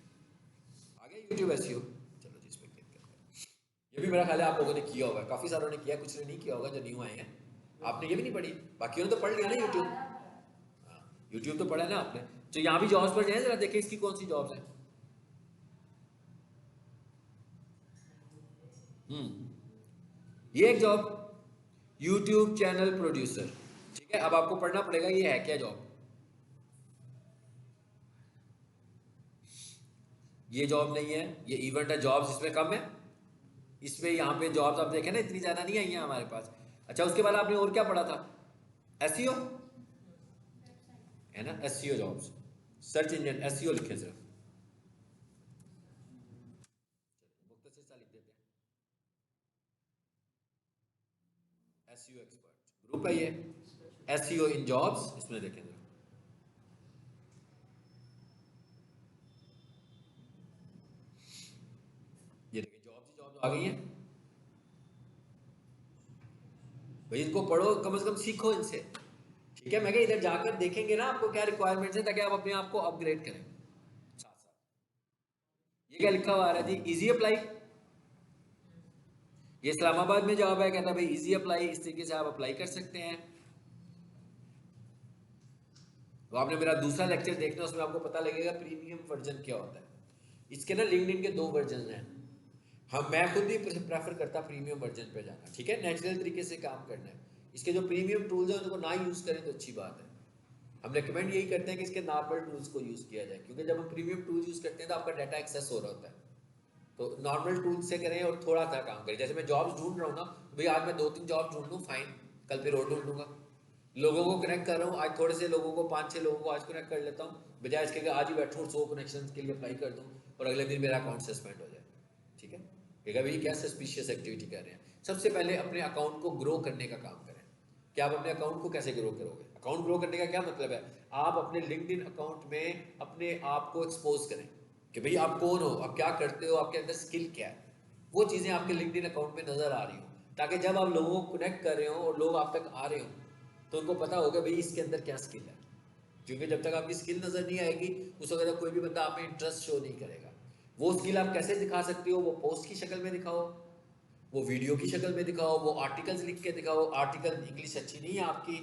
आगे। यूट्यूब एसईओ, चलो जी इसमें क्लिक करते हैं। ये भी मेरा ख्याल है आप लोगों ने किया होगा, काफी सारों ने किया, कुछ ने नहीं किया होगा जो न्यू आए हैं। आपने ये भी नहीं पढ़ी, बाकी ने तो पढ़ लिया ना यूट्यूब, हाँ यूट्यूब तो पढ़ा है ना आपने। तो यहाँ भी जॉब्स पर जाए, जरा देखें इसकी कौन सी जॉब्स हैं। ये एक जॉब, यूट्यूब चैनल प्रोड्यूसर, ठीक है। अब आपको पढ़ना पड़ेगा ये है क्या जॉब। ये जॉब नहीं है, ये इवेंट है, जॉब्स इसमें कम है, इसमें यहाँ पे जॉब्स आप देखें ना इतनी ज़्यादा नहीं आई हैं हमारे पास। अच्छा उसके बाद आपने और क्या पढ़ा था, एसईओ है ना, SEO jobs, search engine SEO लिखे सिर्फ, मुख्तसर सा लिख देते हैं, एसईओ एक्सपर्ट ग्रुप है ये, एसईओ इन जॉब्स, इसमें देखें जरा। ये देखिए जॉब्स ही जॉब्स आ गई हैं भाई, इनको पढ़ो, कम से कम सीखो इनसे, ठीक है। मैं क्या इधर जाकर देखेंगे ना आपको क्या रिक्वायरमेंट्स है, ताकि आप अपने आप को अपग्रेड करें साथ साथ। ये क्या लिखा हुआ आ रहा है जी, इजी अप्लाई, ये इस्लामाबाद में जॉब है, कहता है भाई इजी अप्लाई, इस तरीके से आप अप्लाई कर सकते हैं। तो आपने मेरा दूसरा लेक्चर देखना, उसमें आपको पता लगेगा प्रीमियम वर्जन क्या होता है। इसके ना लिंक्डइन के 2 वर्जन हैं, हम मैं खुद भी प्रेफर करता प्रीमियम वर्जन पे जाना, ठीक है, नेचुरल तरीके से काम करना है। इसके जो प्रीमियम टूल्स हैं उनको ना यूज़ करें तो अच्छी बात है, हम रेकमेंड यही करते हैं कि इसके नॉर्मल टूल्स को यूज़ किया जाए, क्योंकि जब हम प्रीमियम टूल्स यूज़ करते हैं तो आपका डाटा एक्सेस हो रहा होता है। तो नॉर्मल टूल से करें और थोड़ा सा काम करें। जैसे मैं जॉब्स ढूंढ रहा हूँ ना, तो भाई आज मैं 2-3 जॉब ढूंढ लूँ, फाइन, कल फिर और ढूंढ लूँगा। लोगों को कनेक्ट कर रहा हूँ, आज थोड़े से लोगों को 5-6 लोगों को आज कनेक्ट कर लेता हूँ, बजाय इसके कि आज ही बैठूँ 100 कनेक्शन के लिए अप्लाई कर दूँ और अगले दिन मेरा अकाउंट सस्पेंड हो जाए, ठीक है। कहेगा भाई क्या सस्पिशियस एक्टिविटी कर रहे हैं। सबसे पहले अपने अकाउंट को ग्रो करने का काम करें। क्या आप अपने अकाउंट को कैसे ग्रो करोगे, अकाउंट ग्रो करने का क्या मतलब है, आप अपने लिंक्डइन अकाउंट में अपने आप को एक्सपोज करें कि भाई आप कौन हो, आप क्या करते हो, आपके अंदर स्किल क्या है, वो चीज़ें आपके लिंक्डइन अकाउंट में नज़र आ रही हो, ताकि जब आप लोगों को कनेक्ट कर रहे हो और लोग आप तक आ रहे हो तो उनको पता होगा भाई इसके अंदर क्या स्किल है। क्योंकि जब तक आपकी स्किल नज़र नहीं आएगी उस वक्त कोई भी बंदा आप में इंटरेस्ट शो नहीं करेगा। वो स्किल आप कैसे दिखा सकते हो, वो पोस्ट की शक्ल में दिखाओ, वो वीडियो की शक्ल में दिखाओ, वो आर्टिकल्स लिख के दिखाओ। आर्टिकल इंग्लिश अच्छी नहीं है आपकी,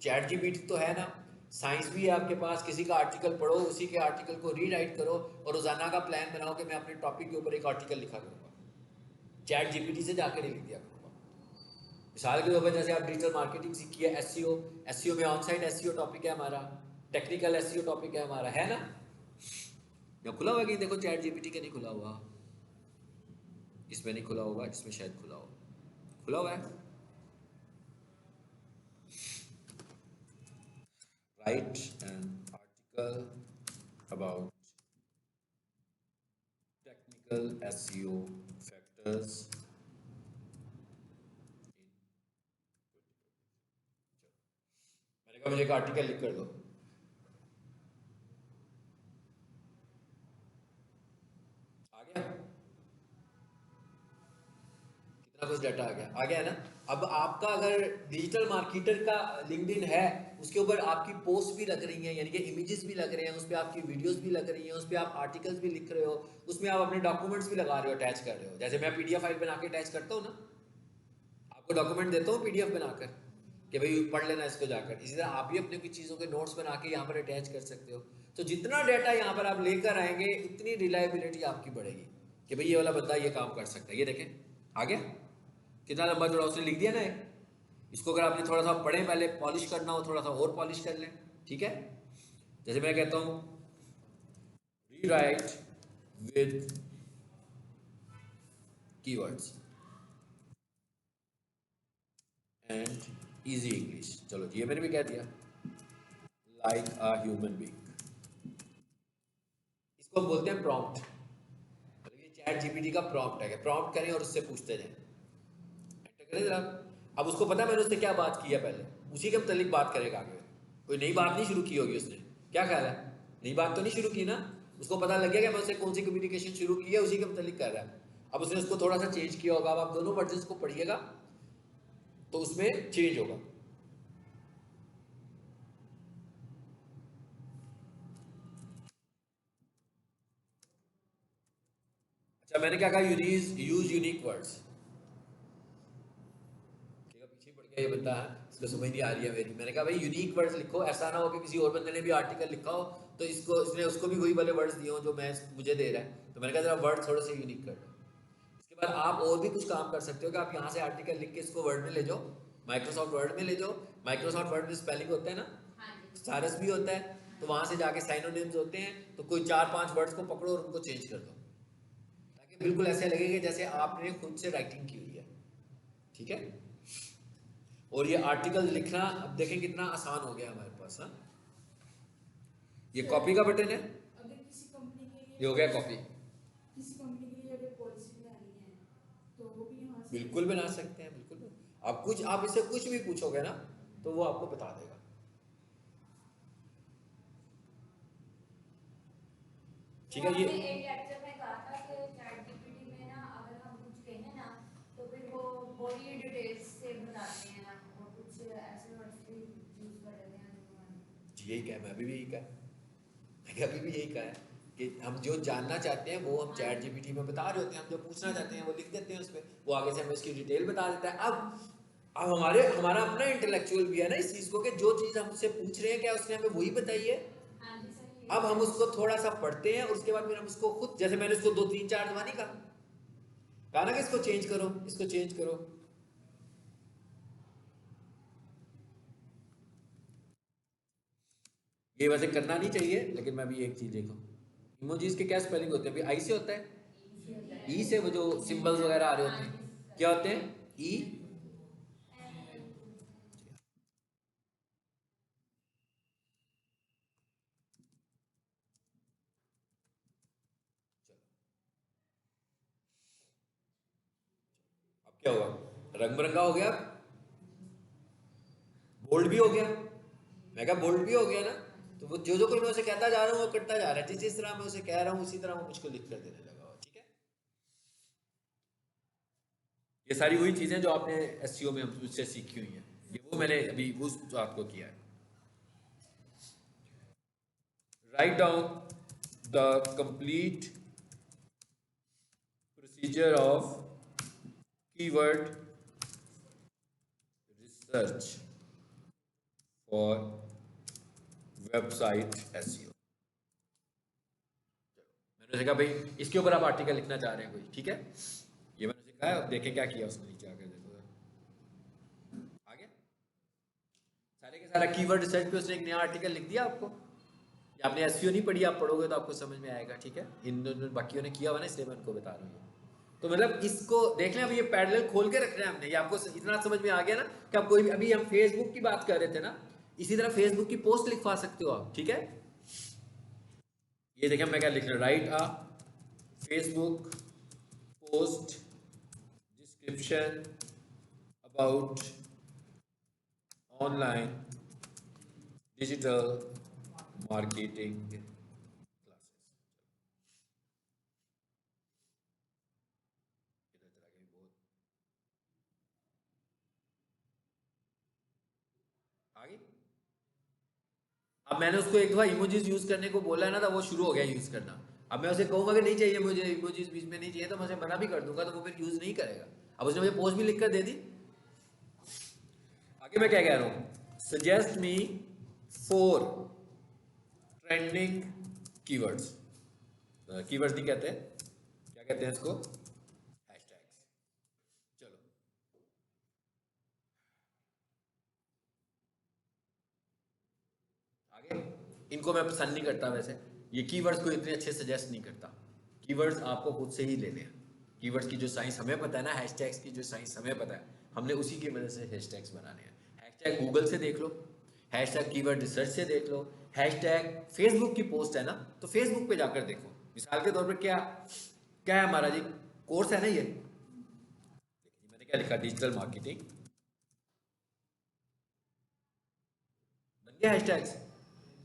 चैट जीपीटी तो है ना, साइंस भी है आपके पास, किसी का आर्टिकल पढ़ो, उसी के आर्टिकल को रीराइट करो और रोजाना का प्लान बनाओ कि मैं अपने टॉपिक के ऊपर एक आर्टिकल लिखा करूँगा, चैट जीपीटी से जाकर ही लिख दिया करूँगा। मिसाल के तौर पर जैसे आप डिजिटल मार्केटिंग सीखी है, एसईओ, एसईओ में ऑन साइट एसईओ टॉपिक है हमारा, टेक्निकल एसईओ टॉपिक है हमारा, है ना? या खुला हुआ कि देखो चैट जीपीटी का नहीं खुला हुआ, इसमें नहीं खुला होगा, इसमें शायद खुला हो, खुला हुआ है। Right an article about technical SEO factors. मैंने कहा मुझे एक आर्टिकल लिख कर दो। आ गया, कितना कुछ डाटा आ गया है ना? अब आपका अगर डिजिटल मार्केटर का लिंक्डइन है, उसके ऊपर आपकी पोस्ट भी लग रही हैं, यानी कि इमेजेस भी लग रहे हैं, उस पर आपकी वीडियोस भी लग रही हैं, उस पर आप आर्टिकल्स भी लिख रहे हो, उसमें आप अपने डॉक्यूमेंट्स भी लगा रहे हो, अटैच कर रहे हो। जैसे मैं पीडीएफ फाइल बना के अटैच करता हूँ ना, आपको डॉक्यूमेंट देता हूँ पीडीएफ बनाकर कि भाई पढ़ लेना इसको जाकर, इसी तरह आप भी अपने कुछ चीज़ों के नोट्स बना के यहाँ पर अटैच कर सकते हो। तो जितना डाटा यहाँ पर आप लेकर आएंगे, उतनी रिलायबिलिटी आपकी बढ़ेगी कि भाई ये वाला बंदा ये काम कर सकता है। ये देखें, आ गया कितना लंबा चौड़ा उसने लिख दिया ना। इसको अगर आपने थोड़ा सा पढ़े, पहले पॉलिश करना हो, थोड़ा सा और पॉलिश कर लें, ठीक है? जैसे मैं कहता हूँ rewrite with keywords and easy English, चलो जी ये मैंने भी कह दिया, लाइक अ ह्यूमन बीइंग। इसको हम बोलते हैं प्रॉम्प्ट। मतलब ये चैट जीपीटी का प्रॉम्प्ट है कि प्रॉम्प्ट करें और उससे पूछते जाएं। एंटर करें जरा। अब उसको पता है मैंने उससे क्या बात की है, पहले उसी के मतलब बात करेगा आगे। कोई नई बात नहीं शुरू की होगी उसने, क्या ख्याल है? नई बात तो नहीं शुरू की ना? उसको पता लग गया कि मैं उससे कौन सी कम्युनिकेशन शुरू की है, उसी के मतलब कर रहा है। अब उसने उसको थोड़ा सा चेंज किया होगा। अब आप दोनों वर्जन को पढ़िएगा तो उसमें चेंज होगा। अच्छा, मैंने क्या कहा? Use unique words. पीछे पड़ गया ये बंदा, इसको समझ नहीं आ रही है मेरी। मैंने कहा भाई यूनिक वर्ड्स लिखो, ऐसा ना हो कि किसी और बंदे ने भी आर्टिकल लिखा हो तो इसने उसको भी वही वाले वर्ड्स दिए हो जो मैं मुझे दे रहा है। तो मैंने कहा जरा वर्ड थोड़े से यूनिक कर दो। इसके बाद आप और भी कुछ काम कर सकते हो कि आप यहाँ से आर्टिकल लिख के इसको वर्ड में ले जाओ, माइक्रोसॉफ्ट वर्ड में ले जाओ। माइक्रोसॉफ्ट वर्ड में स्पेलिंग होता है ना, स्टारस भी होता है, तो वहां से जाके साइनोनिम्स होते हैं, तो कोई 4-5 वर्ड्स को पकड़ो और उनको चेंज कर दो, ताकि बिल्कुल ऐसे लगे कि जैसे आपने खुद से राइटिंग की हुई है। ठीक है? और ये आर्टिकल लिखना अब देखें कितना आसान हो गया हमारे पास। हाँ, ये कॉपी का बटन है, अगर किसी कंपनी के लिए ये हो गया कॉपी। किसी कंपनी के लिए अगर पॉलिसी बनानी है तो वो भी यहाँ से बिल्कुल बना सकते हैं, बिल्कुल। आप कुछ, आप इसे कुछ भी पूछोगे ना तो वो आपको बता देगा। ठीक है? ये एक लेक्चर में कहा था कि चैट जीपीटी में ना अगर हम कुछ कहें ना तो फिर वो बड़ी डिटेल्स से बताते हैं और कुछ ऐसे वर्ड्स भी यूज कर लेते हैं जी यही कहा, मैं अभी भी यही कहा, मैं अभी भी यही कहा है कि हम जो जानना चाहते हैं वो हम चैट जीपीटी में बता रहे होते हैं, हम जो पूछना चाहते हैं वो लिख देते हैं उस पर, वो आगे से हमें उसकी डिटेल बता देता है। अब हमारा अपना इंटेलेक्चुअल भी है ना इस चीज को, कि जो चीज हमसे पूछ रहे हैं क्या उसने हमें वही बताई है। अब हम उसको थोड़ा सा पढ़ते हैं और उसके बाद फिर हम उसको खुद, जैसे मैंने उसको 2-3-4 दफा नहीं कहा ना कि इसको चेंज करो, इसको चेंज करो। ये वैसे करना नहीं चाहिए, लेकिन मैं भी एक चीज देखो, इमोजीज के क्या स्पेलिंग होते हैं? आई से होता है, ई से वो जो सिंबल्स वगैरह आ रहे होते हैं क्या होते हैं? ई। अब क्या हुआ? रंग बिरंगा हो गया, बोल्ड भी हो गया। मैं कहा बोल्ड भी हो गया ना, तो वो जो जो कोई मैं उसे कहता जा रहा हूँ वो करता जा रहा है, जिस जिस तरह मैं उसे कह रहा हूँ उसी तरह वो मुझको लिख कर देने लगा। ठीक है? ये सारी वही चीजें जो आपने एसईओ में मुझसे सीखी हुई हैं, ये वो मैंने अभी उस आपको किया है। Write down the complete procedure of keyword research for website SEO. मैंने उसे कहा भाई इसके ऊपर आप आर्टिकल लिखना चाह रहे हैं कोई, ठीक है? ये मैंने उसे कहा, अब देखें क्या किया उसने नीचे आकर, देखो सारा कीवर्ड रिसर्च पे उसने एक नया आर्टिकल लिख दिया आपको। या आपने एसईओ नहीं पढ़ी, आप पढ़ोगे तो आपको समझ में आएगा, ठीक है। इन बाकियों ने किया हुआ ना, इसलिए मैं उनको बता रहा हूँ। तो मतलब इसको देख लें, अब ये पैरेलल खोल के रख रहे हैं हमने, ये आपको इतना समझ में आ गया ना कि आप कोई भी, अभी हम फेसबुक की बात कर रहे थे ना, इसी तरह फेसबुक की पोस्ट लिखवा सकते हो आप, ठीक है। ये देखिए मैं क्या लिख रहा हूँ, right a Facebook post description about online digital marketing classes. आगे अब मैंने उसको एक दफा इमोजीज यूज करने को बोला है ना, तो वो शुरू हो गया यूज करना। अब मैं उसे कहूंगा कि नहीं चाहिए मुझे इमोजीज, बीच में नहीं चाहिए, तो मैं उसे मना भी कर दूंगा, तो वो फिर यूज नहीं करेगा। अब उसने मुझे पोस्ट भी लिख कर दे दी। आगे मैं क्या कह रहा हूं, suggest me 4 trending keywords. Keywords नहीं कहते, क्या कहते हैं इसको, हैशटैग्स। चलो आगे, इनको मैं पसंद नहीं करता वैसे, ये कीवर्ड्स को इतने अच्छे सजेस्ट नहीं करता। कीवर्ड्स आपको खुद से ही लेने हैं। कीवर्ड्स की जो साइंस हमें पता है ना, हैशटैग्स की जो साइंस हमें पता है, हमने उसी की मदद से हैशटैग्स बनाने हैं। हैशटैग गूगल से देख लो, हैशटैग कीवर्ड रिसर्च से देख लो, हैशटैग फेसबुक की पोस्ट है ना, तो फेसबुक पे जाकर देखो। मिसाल के तौर पर क्या क्या है हमारा जी कोर्स है ना, ये मैंने क्या लिखा, डिजिटल मार्केटिंग, बन गया हैशटैग्स।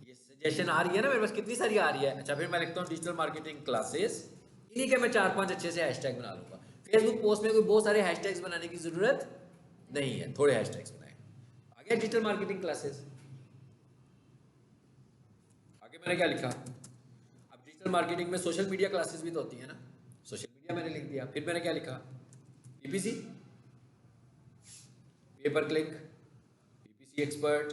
ये सजेशन आ रही है ना मेरे पास, कितनी सारी आ रही है। अच्छा फिर मैं लिखता हूँ डिजिटल मार्केटिंग क्लासेस, इन्हीं के मैं 4-5 अच्छे से हैशटैग बना लूंगा। फेसबुक पोस्ट में कोई बहुत सारे हैशटैग्स बनाने की जरूरत नहीं है, थोड़े हैशटैग्स बनाए। आगे डिजिटल मार्केटिंग क्लासेस, आगे मैंने क्या लिखा, अब डिजिटल मार्केटिंग में सोशल मीडिया क्लासेस भी तो होती है ना, सोशल मीडिया मैंने लिख दिया। फिर मैंने क्या लिखा, पीपीसी, पे पर click, PPC expert,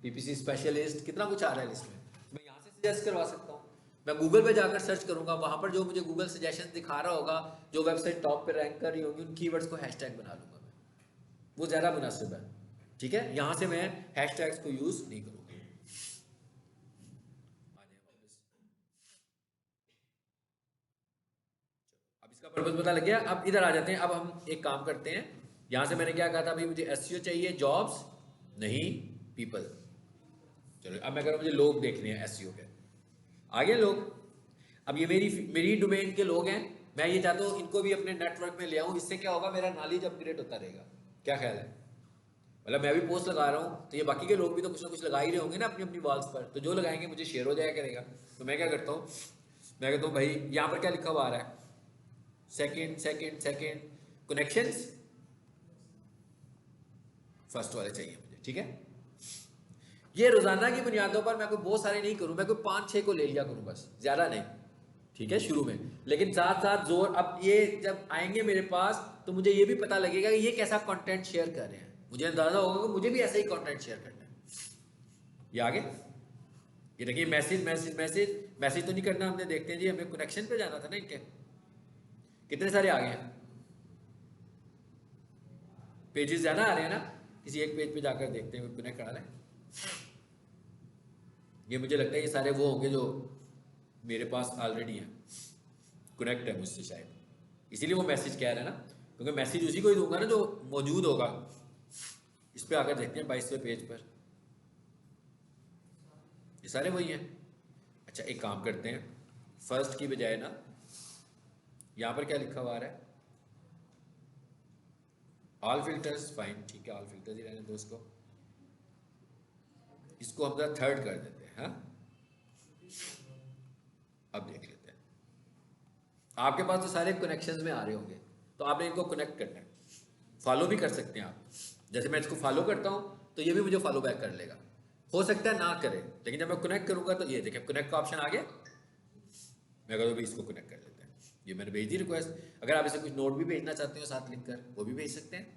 PPC specialist, कितना कुछ आ रहा है लिस्ट में। मैं यहाँ से सजेस्ट करवा सकता हूँ। मैं गूगल पे जाकर सर्च करूंगा, वहां पर जो मुझे गूगल सजेशन दिखा रहा होगा, जो वेबसाइट टॉप पे रैंक कर रही होगी, उन कीवर्ड्स को हैशटैग बना लूंगा मैं, वो ज़्यादा मुनासिब है, ठीक है। यहाँ से मैं हैशटैग्स को यूज़ नहीं करूँगा। अब इसका पर्पज पता लग गया। अब इधर आ जाते हैं, अब हम एक काम करते हैं। यहाँ से मैंने क्या कहा था, भाई मुझे एसईओ चाहिए, जॉब्स नहीं, पीपल। चलो अब मैं कह रहा हूँ मुझे लोग देखने हैं एसईओ के, आ गए लोग। अब ये मेरी डोमेन के लोग हैं, मैं ये चाहता हूँ इनको भी अपने नेटवर्क में ले आऊँ। इससे क्या होगा, मेरा नॉलेज अपग्रेड होता रहेगा। क्या ख्याल है, मतलब मैं भी पोस्ट लगा रहा हूँ, तो ये बाकी के लोग भी तो कुछ ना कुछ लगा ही रहे होंगे ना अपनी अपनी वॉल्स पर, तो जो लगाएंगे मुझे शेयर हो जाया करेगा। तो मैं क्या करता हूँ, मैं कहता हूँ भाई यहाँ पर क्या लिखा हुआ आ रहा है, second second second connections, first वाले चाहिए मुझे, ठीक है। ये रोजाना की बुनियादों पर मैं कोई बहुत सारे नहीं करूं, मैं कोई 5-6 को ले लिया करूं बस, ज्यादा नहीं, ठीक है, शुरू में। लेकिन साथ साथ जोर, अब ये जब आएंगे मेरे पास तो मुझे ये भी पता लगेगा कि ये कैसा कंटेंट शेयर कर रहे हैं, मुझे अंदाजा होगा कि मुझे भी ऐसा ही कंटेंट शेयर करना है। ये आगे, ये देखिए मैसेज मैसेज मैसेज मैसेज तो नहीं करना हमने, देखते हैं जी, हमें कनेक्शन पे जाना था ना इनके। कितने सारे आ गए हैं, पेजेस ज्यादा आ रहे हैं ना, किसी एक पेज पे जाकर देखते हैं कनेक्ट करा रहे हैं। ये मुझे लगता है ये सारे वो होंगे जो मेरे पास ऑलरेडी हैं, कनेक्ट है मुझसे शायद, इसीलिए वो मैसेज कह रहा है ना, क्योंकि मैसेज उसी को ही दूंगा ना जो मौजूद होगा। इस पे आकर देखते हैं 22वें पेज पर, ये सारे वही हैं। अच्छा एक काम करते हैं, फर्स्ट की बजाय ना यहाँ पर क्या लिखा हुआ आ रहा है, ऑल फिल्टर्स, फाइन ठीक है, ऑल फिल्टर्स ही रहने दो इसको। इसको हम जरा थर्ड कर देते हैं, हाँ। अब देख लेते हैं, आपके पास तो सारे कनेक्शंस में आ रहे होंगे, तो आपने इनको कनेक्ट करना है। फॉलो भी कर सकते हैं आप, जैसे मैं इसको फॉलो करता हूँ तो ये भी मुझे फॉलो बैक कर लेगा, हो सकता है ना करे, लेकिन जब मैं कनेक्ट करूंगा तो ये देखिए कनेक्ट का ऑप्शन आ गया। मैं कहूँ भी इसको कनेक्ट कर लेते हैं, ये मैंने भेज दी रिक्वेस्ट। अगर आप इसे कुछ नोट भी भेजना चाहते हो साथ लिख कर, वो भी भेज सकते हैं,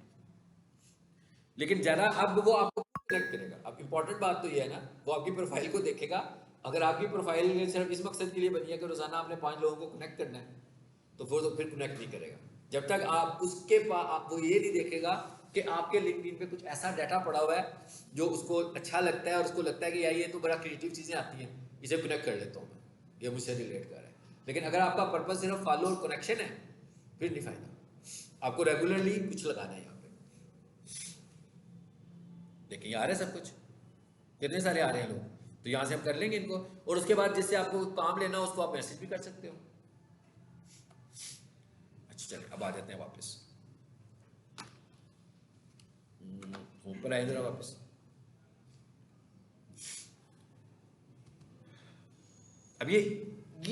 लेकिन ज़्यादा अब वो आपको कनेक्ट करेगा। अब इंपॉर्टेंट बात तो ये है ना, वो आपकी प्रोफाइल को देखेगा। अगर आपकी प्रोफाइल सिर्फ इस मकसद के लिए बनी है कि रोजाना आपने 5 लोगों को कनेक्ट करना है, तो फिर कनेक्ट नहीं करेगा। जब तक आप उसके पास, आप वो ये नहीं देखेगा कि आपके लिंक्डइन पे कुछ ऐसा डाटा पड़ा हुआ है जो उसको अच्छा लगता है और उसको लगता है कि यार ये तो बड़ा क्रिएटिव चीज़ें आती हैं, इसे कनेक्ट कर लेता हूँ मैं, ये मुझसे रिलेट कर रहा है। लेकिन अगर आपका पर्पस सिर्फ फॉलो और कनेक्शन है फिर नहीं फायदा, आपको रेगुलरली कुछ लगाना है यहाँ पे। देखिए आ रहा है सब कुछ, कितने सारे आ रहे हैं लोग, तो यहाँ से हम कर लेंगे इनको, और उसके बाद जिससे आपको काम लेना हो उसको आप मैसेज भी कर सकते हो। अच्छा चलिए अब आ जाते हैं वापस ऊपर आए जरा वापस। अब ये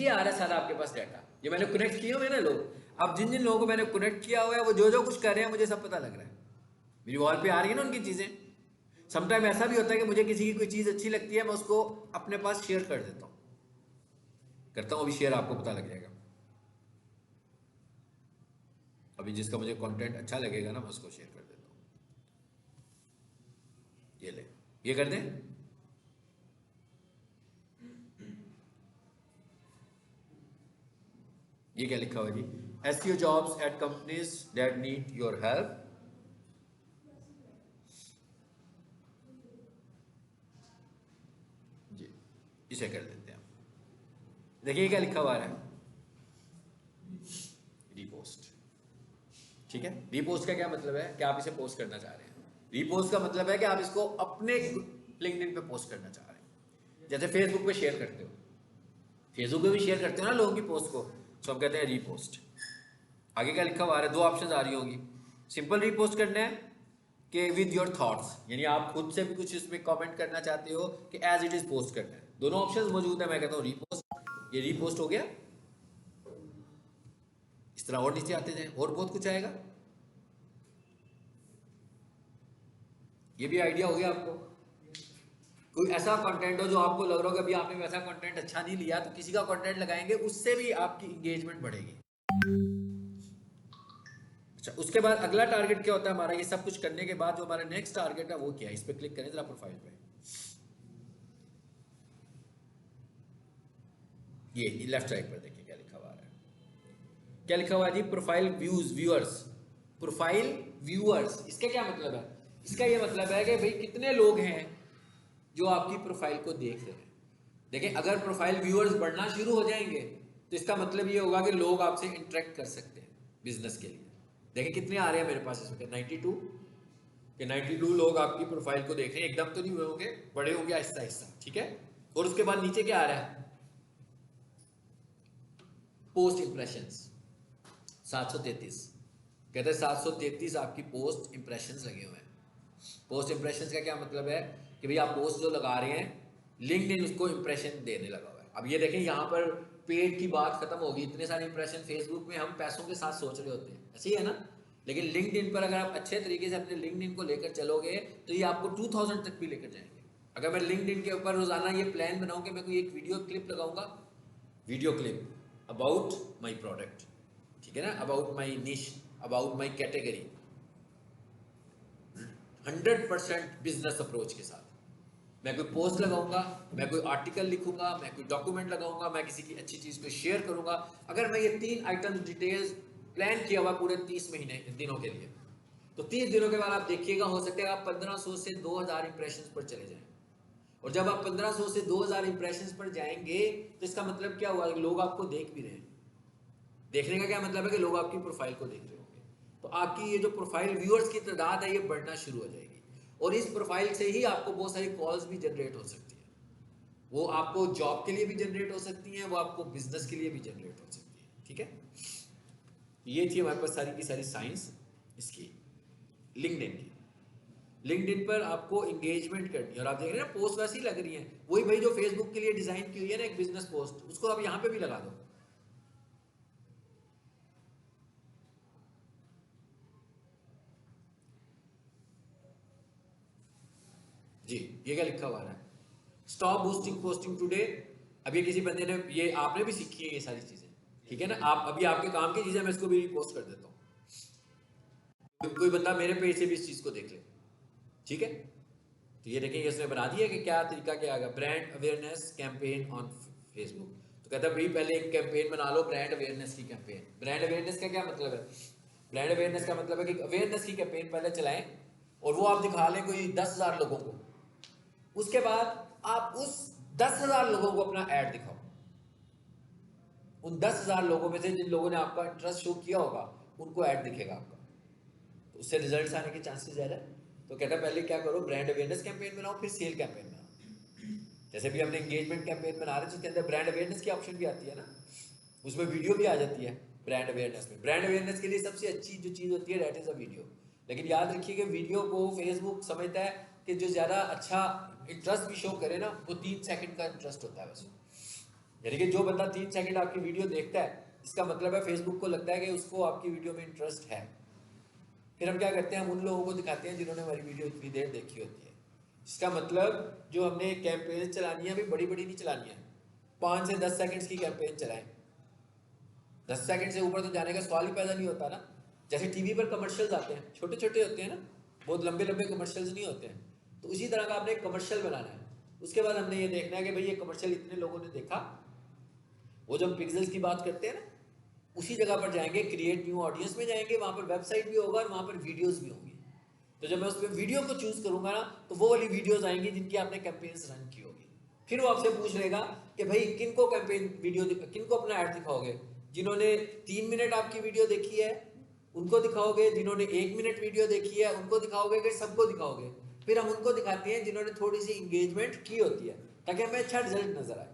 आ रहा है सारा आपके पास डाटा, ये मैंने कनेक्ट किए हुए ना लोग, अब जिन जिन लोगों को मैंने कनेक्ट किया हुआ है वो जो जो कुछ कर रहे हैं मुझे सब पता लग रहा है, मेरी वॉल पे आ रही है ना उनकी चीज़ें। समटाइम ऐसा भी होता है कि मुझे किसी की कोई चीज़ अच्छी लगती है, मैं उसको अपने पास शेयर कर देता हूँ, करता हूँ अभी शेयर, आपको पता लग जाएगा। अभी जिसका मुझे कंटेंट अच्छा लगेगा ना मैं उसको शेयर कर देता हूँ, ये ले, ये कर दें। ये क्या लिखा हुआ जी, SEO jobs at companies that need your help. जी इसे कर देते हैं। देखिए क्या लिखा हुआ है, रीपोस्ट। ठीक है, रीपोस्ट का क्या मतलब है कि आप इसे पोस्ट करना चाह रहे हैं। रीपोस्ट का मतलब है कि आप इसको अपने लिंक्डइन पे पोस्ट करना चाह रहे हैं, जैसे फेसबुक पे शेयर करते हो, फेसबुक पे भी शेयर करते हो ना लोगों की पोस्ट को, तो हम कहते हैं रीपोस्ट। आगे क्या लिखा हुआ है, दो ऑप्शन आ रही होंगी, सिंपल रीपोस्ट करना है कि विद योर थॉट्स, यानी आप खुद से भी कुछ इसमें कमेंट करना चाहते हो कि एज इट इज पोस्ट करना है, दोनों ऑप्शंस मौजूद है। मैं कहता हूँ रीपोस्ट, ये रीपोस्ट हो गया। इस तरह और नीचे आते जाए और बहुत कुछ आएगा, ये भी आइडिया हो गया आपको। कोई ऐसा कंटेंट हो जो आपको लग रहा हो कि अभी आपने वैसा कंटेंट अच्छा नहीं लिया, तो किसी का कंटेंट लगाएंगे, उससे भी आपकी इंगेजमेंट बढ़ेगी। अच्छा उसके बाद अगला टारगेट क्या होता है हमारा, ये सब कुछ करने के बाद जो हमारा नेक्स्ट टारगेट है वो क्या है, इस पर क्लिक करें जरा प्रोफाइल पे, ये लेफ्ट साइड पर देखिए क्या लिखा हुआ है, क्या लिखा हुआ है जी, profile views viewers. Profile viewers इसका क्या मतलब है, इसका ये मतलब है कि भाई कितने लोग हैं जो आपकी प्रोफाइल को देख रहे हैं। देखिए अगर प्रोफाइल व्यूअर्स बढ़ना शुरू हो जाएंगे तो इसका मतलब ये होगा कि लोग आपसे इंटरेक्ट कर सकते हैं बिजनेस के लिए। देखिए कितने आ रहे हैं मेरे पास इसमें, 92 के 92 लोग आपकी प्रोफाइल को देख रहे हैं, एकदम तो नहीं हुए होंगे, बड़े होंगे आहिस्ता आहिस्ता, ठीक है। और उसके बाद नीचे क्या आ रहा है, पोस्ट इंप्रेशंस 733, कहते हैं 733 आपकी पोस्ट इंप्रेशंस लगे हुए हैं। पोस्ट इंप्रेशंस का क्या मतलब है कि भाई आप पोस्ट जो लगा रहे हैं लिंक्डइन उसको इंप्रेशन देने लगा हुआ है। अब ये देखें यहाँ पर पेड की बात खत्म होगी, इतने सारे इंप्रेशन फेसबुक में हम पैसों के साथ सोच रहे होते हैं, ऐसे ही है ना। लेकिन लिंक्डइन पर अगर आप अच्छे तरीके से अपने लिंक्डइन को लेकर चलोगे तो ये आपको 2000 तक भी लेकर जाएंगे। अगर मैं लिंक्डइन के ऊपर रोजाना ये प्लान बनाऊं कि मैं कोई एक वीडियो क्लिप लगाऊंगा, video clip about my product, ठीक है ना, अबाउट माई निश, about my category, 100% business approach के साथ मैं कोई पोस्ट लगाऊंगा, मैं कोई आर्टिकल लिखूंगा, मैं कोई डॉक्यूमेंट लगाऊंगा, मैं किसी की अच्छी चीज़ को शेयर करूंगा। अगर मैं ये 3 आइटम्स डिटेल्स प्लान किया हुआ पूरे 30 महीने दिनों के लिए, तो 30 दिनों के बाद आप देखिएगा हो सकता है आप 1500 से 2000 इंप्रेशंस पर चले जाएं। और जब आप 1500 से 2000 इंप्रेशंस पर जाएंगे तो इसका मतलब क्या हुआ, लोग आपको देख भी रहे हैं। देखने का क्या मतलब है कि लोग आपकी प्रोफाइल को देख रहे होंगे, तो आपकी ये जो प्रोफाइल व्यूअर्स की तादाद है ये बढ़ना शुरू हो जाएगी। और इस प्रोफाइल से ही आपको बहुत सारी कॉल्स भी जनरेट हो सकती है, वो आपको जॉब के लिए भी जनरेट हो सकती हैं, वो आपको बिजनेस के लिए भी जनरेट हो सकती है, ठीक है। ये थी हमारे पास सारी की सारी साइंस इसकी लिंक्डइन की। लिंक्डइन पर आपको इंगेजमेंट करनी है, और आप देख रहे हैं पोस्ट वैसी ही लग रही है, वही भाई जो फेसबुक के लिए डिजाइन की हुई है ना एक बिजनेस पोस्ट, उसको आप यहाँ पे भी लगा दो। जी ये क्या लिखा हुआ है, स्टॉप बूस्टिंग पोस्टिंग टुडे। अब ये किसी बंदे ने, ये आपने भी सीखी है ये सारी चीजें, ठीक है ना, आप अभी आपके काम की चीजें मैं इसको भी पोस्ट कर देता हूँ, कोई बंदा मेरे पेज से भी इस चीज को देख ले, ठीक है। तो ये देखेंगे इसने बना दिया कि क्या तरीका क्या आएगा, brand awareness campaign on Facebook. तो कहता है भाई पहले एक कैंपेन बना लो ब्रांड अवेयरनेस की कैंपेन। ब्रांड अवेयरनेस का क्या मतलब है, ब्रांड अवेयरनेस का मतलब है कि अवेयरनेस की कैंपेन पहले चलाएं और वो आप दिखा लें कोई 10,000 लोगों को, उसके बाद आप उस 10,000 लोगों को अपना ऐड दिखाओ। उन 10,000 लोगों में से जिन लोगों ने आपका इंटरेस्ट शो किया होगा उनको ऐड दिखेगा आपका, तो उससे रिजल्ट्स आने के चांसेस ज़्यादा है। तो कहता है पहले क्या करो, ब्रांड अवेयरनेस कैंपेन बनाओ, फिर सेल कैंपेन बनाओ। जैसे भी हमने एंगेजमेंट कैंपेन बना रहे हैं जिसके अंदर ब्रांड अवेयरनेस की ऑप्शन भी आती है ना, उसमें वीडियो भी आ जाती है। ब्रांड अवेयरनेस में, ब्रांड अवेयरनेस के लिए सबसे अच्छी जो चीज़ होती है दैट इज़ अ वीडियो। लेकिन याद रखिए कि वीडियो को फेसबुक समझता है कि जो ज़्यादा अच्छा इंटरेस्ट भी शो करे ना वो 3 सेकंड का इंटरेस्ट होता है वैसे, यानी कि जो बंदा 3 सेकंड आपकी वीडियो देखता है इसका मतलब है फेसबुक को लगता है कि उसको आपकी वीडियो में इंटरेस्ट है। फिर हम क्या करते हैं, हम उन लोगों को दिखाते हैं जिन्होंने हमारी वीडियो इतनी देर देखी होती है। इसका मतलब जो हमने कैंपेन चलानी है अभी बड़ी बड़ी नहीं चलानी है, 5 से 10 सेकंड्स की कैंपेन चलाएं। 10 सेकंड से ऊपर तो जाने का सवाल ही पैदा नहीं होता ना। जैसे टीवी पर कमर्शियल्स आते हैं, छोटे छोटे होते हैं ना, बहुत लंबे लंबे कमर्शियल्स नहीं होते हैं। तो उसी तरह का आपने एक कमर्शियल बनाना है। उसके बाद हमने ये देखना है कि भाई ये कमर्शियल इतने लोगों ने देखा। वो जब पिक्सेल्स की बात करते हैं ना, उसी जगह पर जाएंगे, क्रिएट न्यू ऑडियंस में जाएंगे, वहां पर वेबसाइट भी होगा और वहां पर वीडियोस भी होंगी। तो जब मैं उसमें वीडियो को चूज करूंगा ना तो वो वाली वीडियोस आएंगी जिनकी आपने कैंपेन्स रन की होगी। फिर वो आपसे पूछ लेगा कि भाई किनको कैंपेन वीडियो, किनको अपना ऐड दिखाओगे। जिन्होंने 3 मिनट आपकी वीडियो देखी है उनको दिखाओगे, जिन्होंने 1 मिनट वीडियो देखी है उनको दिखाओगे, कि सबको दिखाओगे। फिर हम उनको दिखाते हैं जिन्होंने थोड़ी सी इंगेजमेंट की होती है ताकि हमें अच्छा रिजल्ट नजर आए।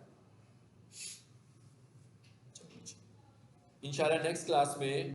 इंशाल्लाह नेक्स्ट क्लास में